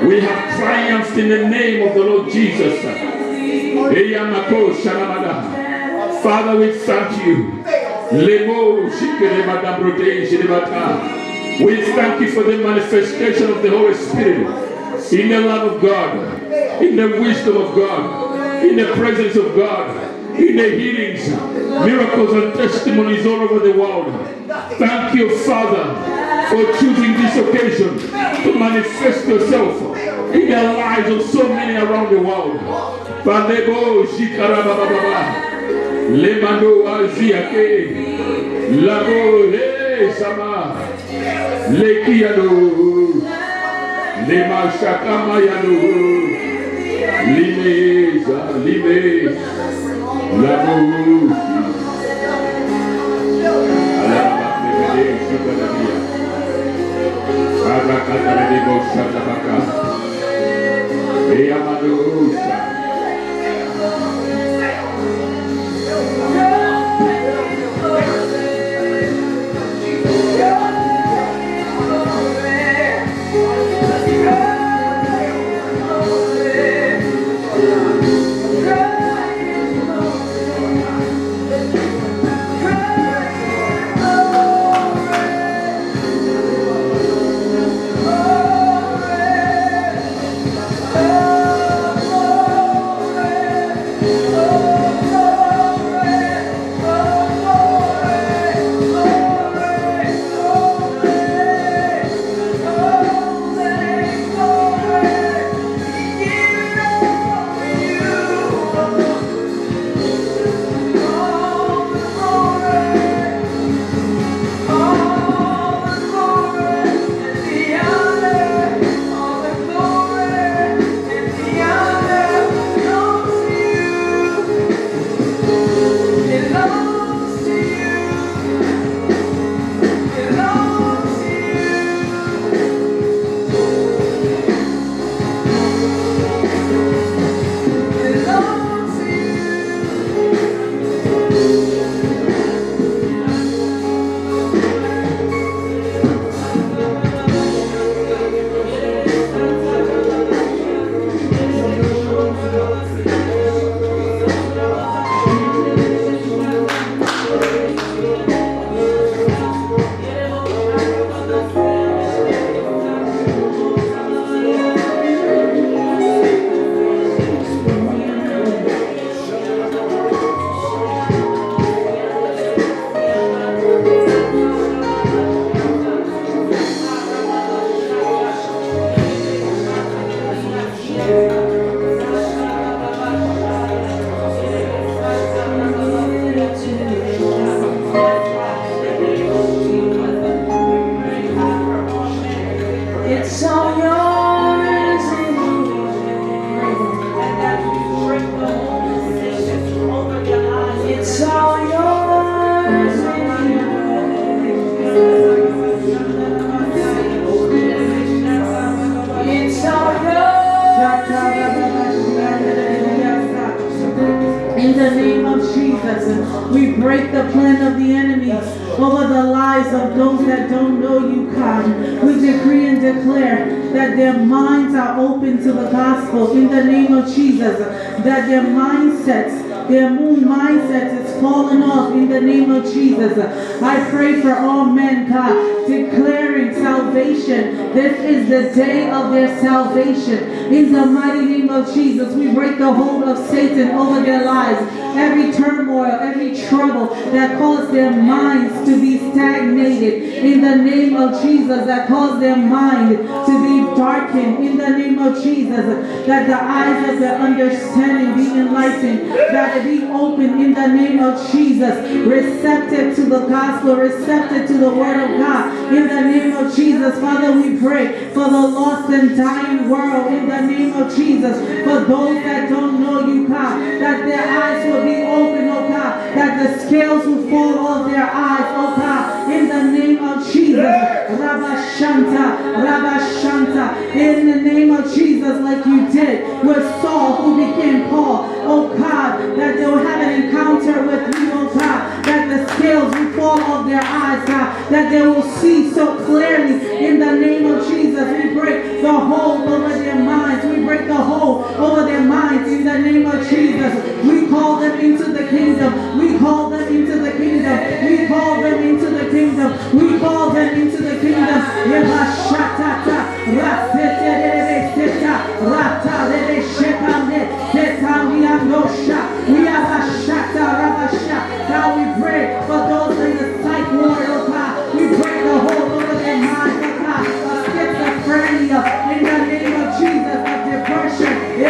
We have triumphed in the name of the Lord Jesus. Father, we thank you. We thank you for the manifestation of the Holy Spirit in the love of God, in the wisdom of God, in the presence of God, in the healings, miracles and testimonies all over the world. Thank you, Father, for choosing this occasion to manifest yourself in the lives of so many around the world. Lemando aziake labo he sama lekiado lema shakama yado limeza lime labo alaba mebede shukadabia arakatare de boshatabaka eyamado
We break the plan of the enemy over the lives of those that don't know you, God. We decree and declare that their minds are open to the gospel in the name of Jesus, that their mindsets Their moon mindset is falling off in the name of Jesus. I pray for all men, God, declaring salvation. This is the day of their salvation. In the mighty name of Jesus, we break the hold of Satan over their lives. Every turmoil, every trouble that caused their minds to be stagnated. In the name of Jesus, that caused their mind to be darkened. In the name of Jesus, that the eyes of their understanding be enlightened. That it be open in the name of Jesus. Receptive to the gospel, receptive to the word of God. In the name of Jesus, Father, we pray for the lost and dying world. In the name of Jesus, for those that don't know you, God, that their eyes will be open, oh God, that the scales will fall off their eyes, oh God, in the name of Jesus. Rabashanta, Rabashanta, in the name of Jesus, like you did with Saul, who became Paul, oh God, that they will have an encounter with you, oh God, that the scales will fall off their eyes, God, that they will see so clearly in the name of Jesus. We break the hold over their minds. We break the hold over their minds in the name of Jesus. We call them into the kingdom. We call them into the kingdom. We call them into the kingdom. We call them into the kingdom. Yebashatata, raseterebeseta, ratarebeshekande, tetamiandosha, yabashata, rabasha. Now we pray for those in the psych ward, oh God. We break the hold over their minds, oh God, of schizophrenia in the name of Jesus, of depression. We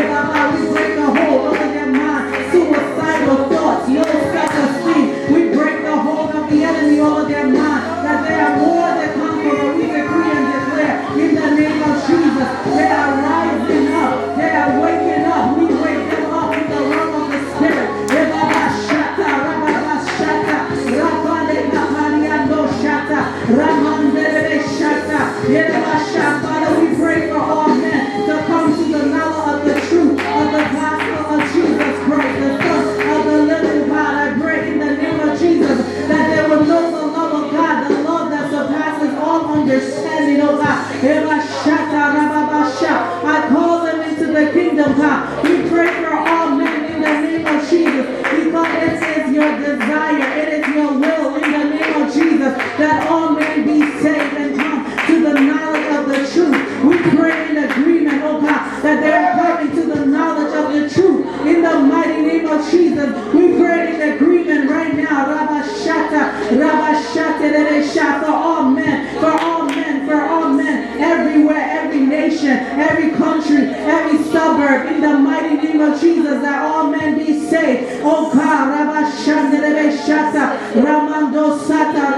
break the hold over their mind, suicidal thoughts, low self-esteem. We break the hold of the enemy over their mind, that they are more than conquerors. We decree and declare in the name of Jesus, they are rising up, they are waking up. We wake them up in the realm of the Spirit. Father, we pray for all men to come to the knowledge of the truth of the gospel of Jesus Christ, the Son of the living God. I pray in the name of Jesus that they will know the love of God, the love that surpasses all understanding, oh God. I call them into the kingdom, God. We pray for all men in the name of Jesus, because it is your desire, it is your will in the name of Jesus that all men be saved and come to the knowledge of the truth. We pray in agreement, oh God, that they are coming to the knowledge of the truth in the mighty name of Jesus. We pray in agreement right now, Rabashata, Rabashata, for all men, for all men, for all men, everywhere, every nation, every country, every suburb, in the mighty name of Jesus, that all men be saved. Oh God, Rabashata, Ramando Sata,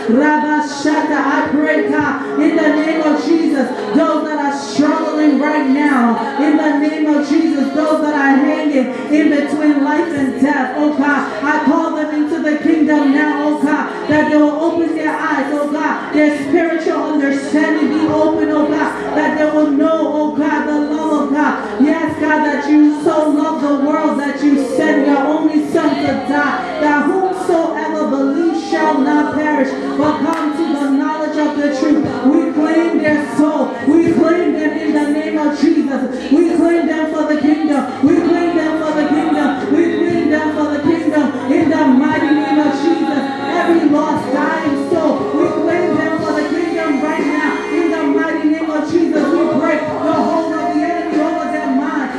Rabashata, I pray, God, in the name of Jesus, those that are struggling right now, in the name of Jesus, those that are hanging in between life and death, oh God, I call them into the kingdom now, oh God, that they will open their eyes, oh God, their spiritual understanding be open, oh God, that they will know, oh God, the love of God. Yes, God, that you so love the world that you sent your only Son to die, that whomsoever believes shall not perish, but come to the knowledge of the truth. We claim their soul. We claim them in the name of Jesus. We claim them for the kingdom. We claim them for the kingdom. We claim them for the kingdom in the mighty name of Jesus. Every lost, dying soul, we claim them for the kingdom right now in the mighty name of Jesus. We break the hold of the enemy over their mind.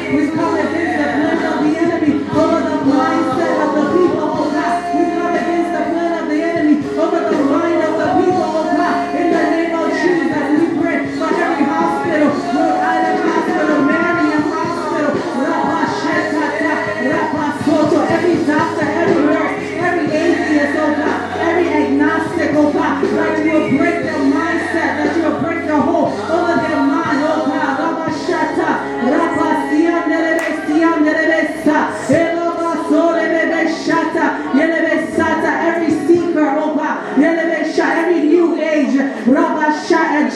We come against the plan of the enemy over the mindset of the people, oh God. We come against the plan of the enemy over the mind of the people, oh God. In the name of Jesus, we pray for every hospital, Rhode Island Hospital, Marion Hospital, every doctor, every nurse, every atheist, oh God, every agnostic, oh God, that you will break their mindset, that you will break the hold over their mind, oh God. Every seeker, oh God, every new age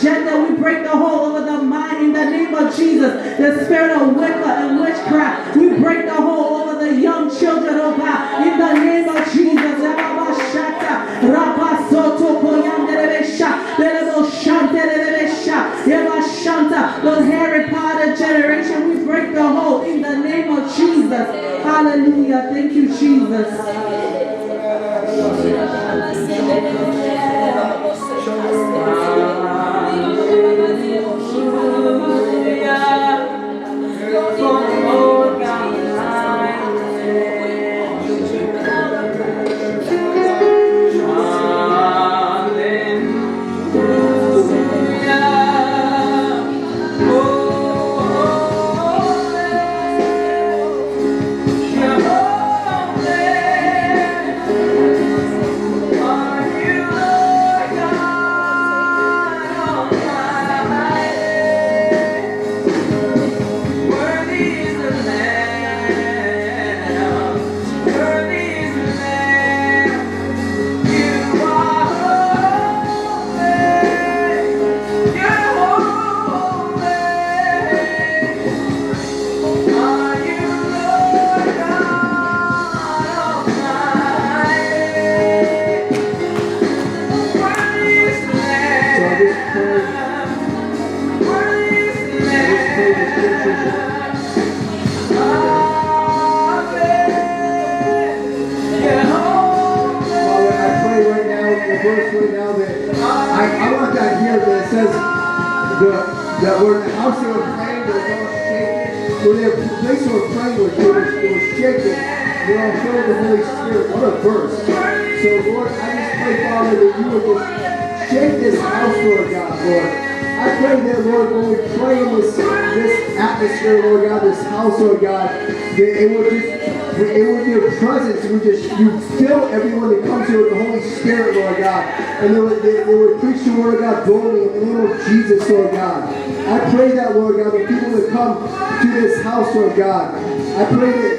agenda, we break the hold over the mind in the name of Jesus. The spirit of Wicca and witchcraft, we break the hold over the young children, oh God, in the name Hallelujah. Thank you, Jesus.
I want that here that says that where the house they were praying, they were all shaking. Where the place they were praying, they were shaking. They were all filled with the Holy Spirit. What a verse. So Lord, I just pray, Father, that you would just shake this house, Lord God, Lord. I pray that, Lord, when we pray in this atmosphere, Lord God, this house, Lord God, that it would be your presence. You fill everyone that comes here with the Holy Spirit, Lord God. And they would preach the word of God boldly in the name of Jesus, Lord God. I pray that, Lord God, the people that come to this house, Lord God, I pray that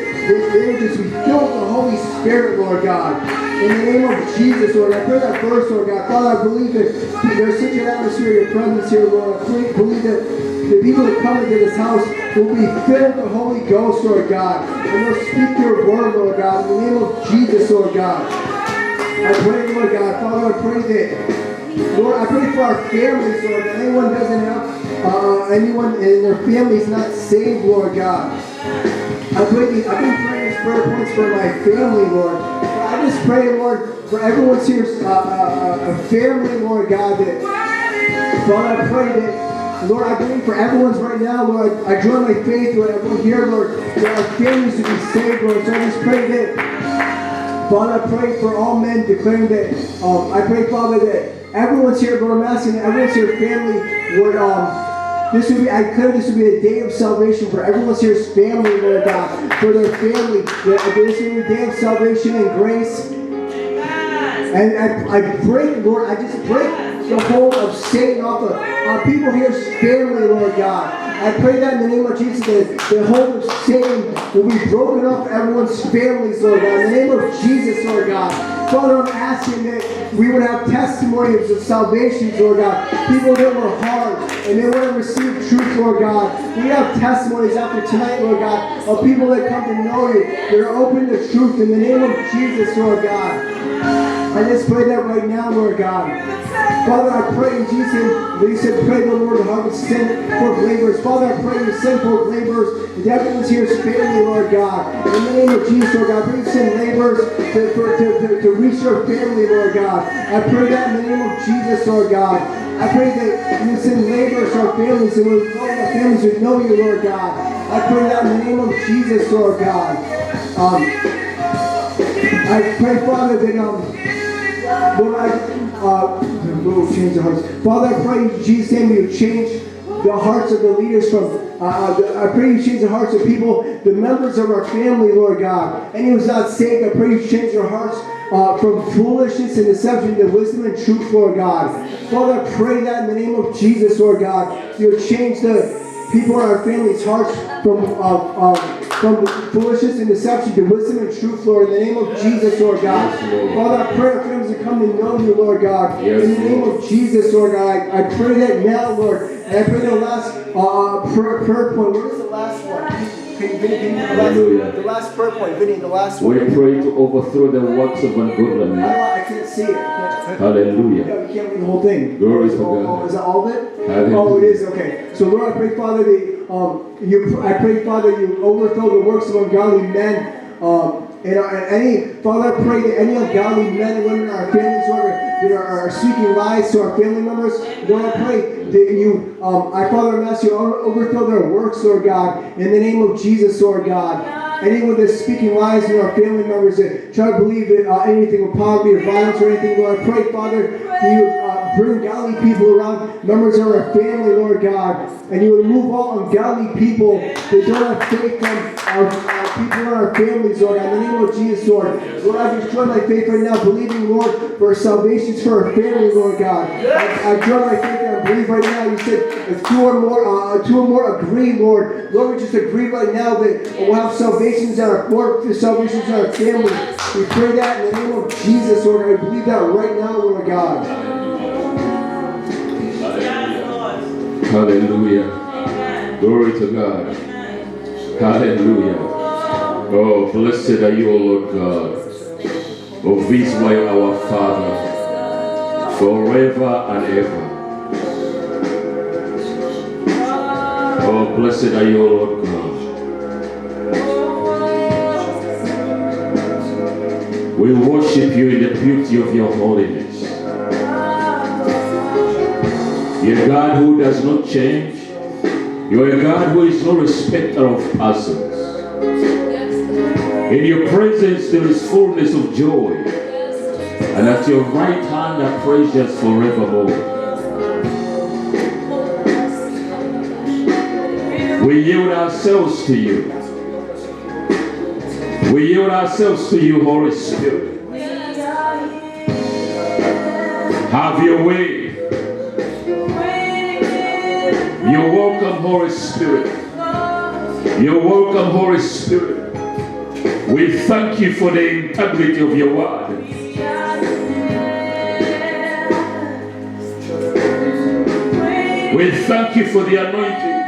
they would just be filled with the Holy Spirit, Lord God. In the name of Jesus, Lord, I pray that verse, Lord God. Father, I believe that there's such an atmosphere of your presence here, Lord. I believe that the people that come into this house will be filled with the Holy Ghost, Lord God. And they'll speak your word, Lord God, in the name of Jesus, Lord God. I pray, Lord God, Father, I pray that, Lord, I pray for our families, Lord, that anyone doesn't have, anyone in their family is not saved, Lord God. I've been praying these prayer points for my family, Lord. I just pray, Lord, for everyone's here, a family, Lord God, that, Father, I pray that, Lord, I believe for everyone's right now, Lord, I join my faith, Lord, everyone here, Lord, that our families to be saved, Lord. So I just pray that, Father, I pray for all men declaring that, I pray, Father, that everyone's here, Lord, I'm asking that everyone's here, family, Lord, I declare this would be a day of salvation for everyone's here's family, Lord God, for their family. This would be a day of salvation and grace. And I break, Lord, I just break the hold of Satan off of people here's family, Lord God. I pray that in the name of Jesus, that the hold of Satan will be broken off everyone's families, Lord God. In the name of Jesus, Lord God. Father, I'm asking that we would have testimonies of salvation, Lord God. People that were hard and they want to receive truth, Lord God. We have testimonies after tonight, Lord God, of people that come to know you, that are open to truth in the name of Jesus, Lord God. I just pray that right now, Lord God. Father, I pray in Jesus' name that you said, pray the Lord to harvest, send forth laborers. Father, I pray you send forth laborers. And everyone's here's family, Lord God. In the name of Jesus, Lord God, I pray you send laborers to reach your family, Lord God. I pray that in the name of Jesus, Lord God. I pray that you send laborers to our families and our families would know you, Lord God. I pray that in the name of Jesus, Lord God. I pray, Father, that Lord, we'll change the hearts. Father, I pray in Jesus' name you change the hearts of the leaders from, I pray you change the hearts of people, the members of our family, Lord God. Anyone who's not saved, I pray you change their hearts from foolishness and deception to wisdom and truth, Lord God. Father, I pray that in the name of Jesus, Lord God, you'll change the people in our family's hearts from foolishness and deception to wisdom and truth, Lord, in the name of Jesus, Lord God.
Yes,
Father, I pray our families to come to know you, Lord God.
Yes,
in the name of Jesus, Lord God. I pray that now, Lord. And I pray the last prayer point. Where is the last one?
Hallelujah.
The last prayer point, Vinny, the last one.
We pray to overthrow the works of ungodliness.
I can't see it.
Hallelujah.
Yeah, we can't read the whole thing.
Glory to God.
Oh, is that all of it?
Hallelujah.
Oh, it is. Okay. So, Lord, I pray, Father, that I pray, Father, you overthrow the works of ungodly men And any, Father, I pray that any ungodly men and women in our families, Lord, that are speaking lies to our family members, Lord, I pray that you, Father, I'm asking you to overthrow their works, Lord God, in the name of Jesus, Lord God. Anyone that's speaking lies to our family members that try to believe that anything with poverty or violence or anything, Lord, I pray, Father, that you bring godly people around, members of our family, Lord God, and you would remove all ungodly people that don't have faith from our people in our families, Lord God, in the name of Jesus, Lord. Lord, I just join my faith right now, believing, Lord, for salvations for our family, Lord God. I join my faith and I believe right now, you said, if two or more agree, Lord, we just agree right now that we'll have salvations in our salvations in our family. We pray that in the name of Jesus, Lord. I believe that right now, Lord God.
Hallelujah. Glory to God. Hallelujah. Oh, blessed are you, O Lord God, of Israel, our Father, forever and ever. Oh, blessed are you, O Lord God. We worship you in the beauty of your holiness. You're a God who does not change. You're a God who is no respecter of persons. In your presence there is fullness of joy, and at your right hand are pleasures forevermore. We yield ourselves to you. We yield ourselves to you, Holy Spirit. Have your way. You're welcome, Holy Spirit. You're welcome, Holy Spirit. We thank you for the integrity of your word. We thank you for the anointing.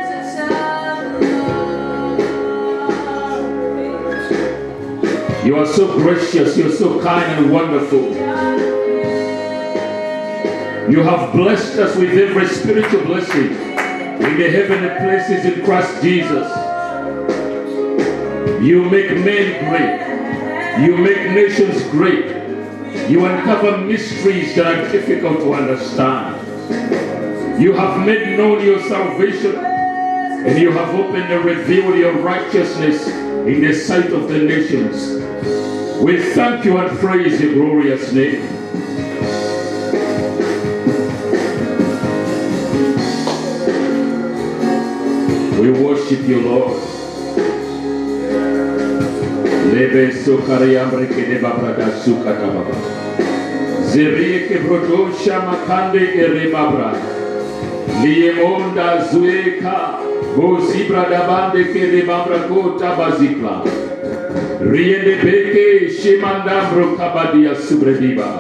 You are so gracious, you are so kind and wonderful. You have blessed us with every spiritual blessing in the heavenly places in Christ Jesus. You make men great. You make nations great. You uncover mysteries that are difficult to understand. You have made known your salvation, and you have opened and revealed your righteousness in the sight of the nations. We thank you and praise your glorious name. We worship you, Lord. Lebe sokariambre ke de babrada sukata baba. Zerie ke brodo shamakande erebabra. Liemonda zueka bo zibra da bande ke de babra kota bazikla. Riende beke shemandambro kabadia subrediba.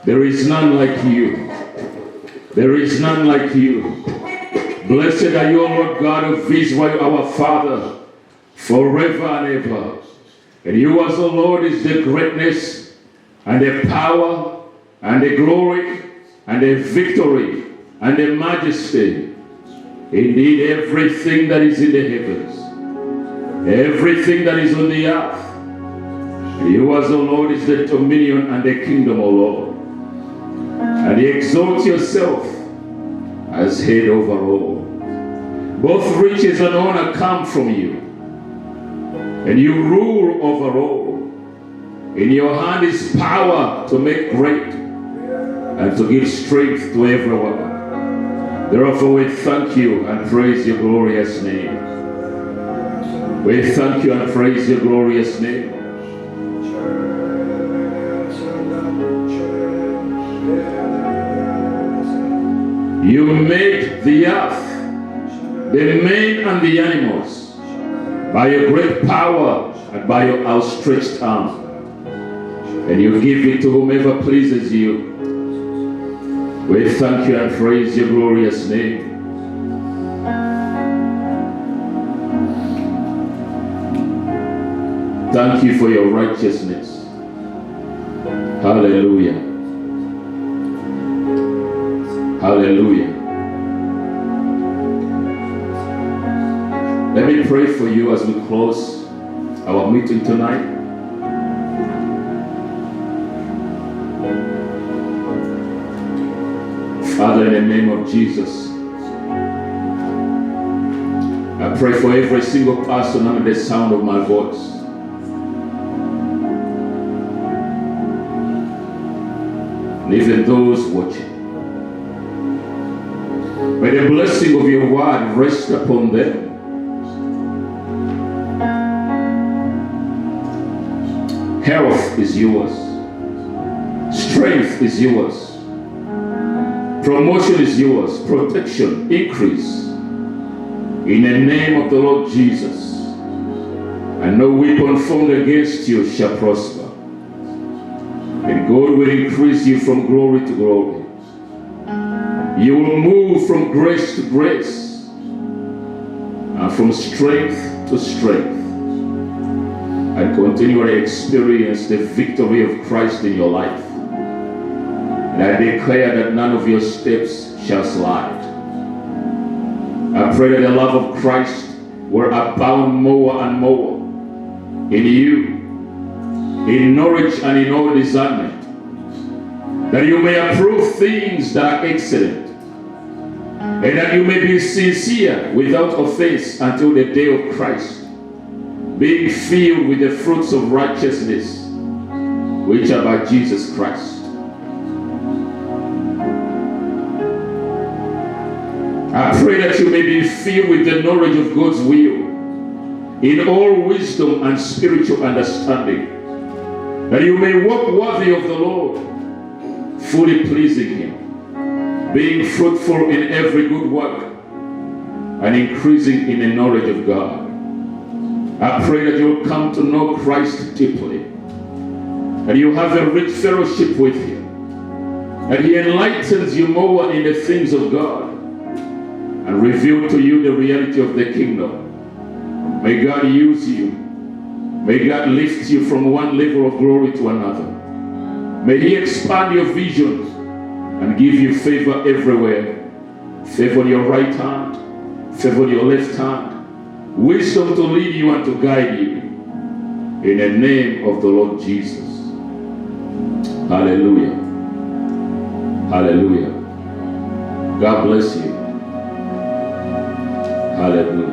There is none like you. There is none like you. Blessed are you, Lord God of Israel, our Father, forever and ever. And you as the Lord is the greatness and the power and the glory and the victory and the majesty. Indeed, everything that is in the heavens, everything that is on the earth, you as the Lord is the dominion and the kingdom, O Lord. And you exalt yourself as head over all. Both riches and honor come from you, and you rule over all. In your hand is power to make great and to give strength to everyone. Therefore we thank you and praise your glorious name. We thank you and praise your glorious name. You made the earth, the men and the animals, by your great power and by your outstretched arm. And you give it to whomever pleases you. We thank you and praise your glorious name. Thank you for your righteousness. Hallelujah. Hallelujah. Let me pray for you as we close our meeting tonight. Father, in the name of Jesus, I pray for every single person under the sound of my voice. And even those watching. May the blessing of your word rest upon them. Health is yours. Strength is yours. Promotion is yours. Protection, increase. In the name of the Lord Jesus. And no weapon formed against you shall prosper. And God will increase you from glory to glory. You will move from grace to grace. And from strength to strength. And continually experience the victory of Christ in your life. And I declare that none of your steps shall slide. I pray that the love of Christ will abound more and more in you, in knowledge and in all discernment, that you may approve things that are excellent, and that you may be sincere without offense until the day of Christ, being filled with the fruits of righteousness, which are by Jesus Christ. I pray that you may be filled with the knowledge of God's will, in all wisdom and spiritual understanding, that you may walk worthy of the Lord, fully pleasing Him, being fruitful in every good work, and increasing in the knowledge of God. I pray that you will come to know Christ deeply, and you have a rich fellowship with Him, that He enlightens you more in the things of God, and reveal to you the reality of the kingdom. May God use you. May God lift you from one level of glory to another. May He expand your visions and give you favor everywhere. Favor on your right hand, favor on your left hand, wisdom to lead you and to guide you. In the name of the Lord Jesus. Hallelujah. Hallelujah. God bless you. Hallelujah.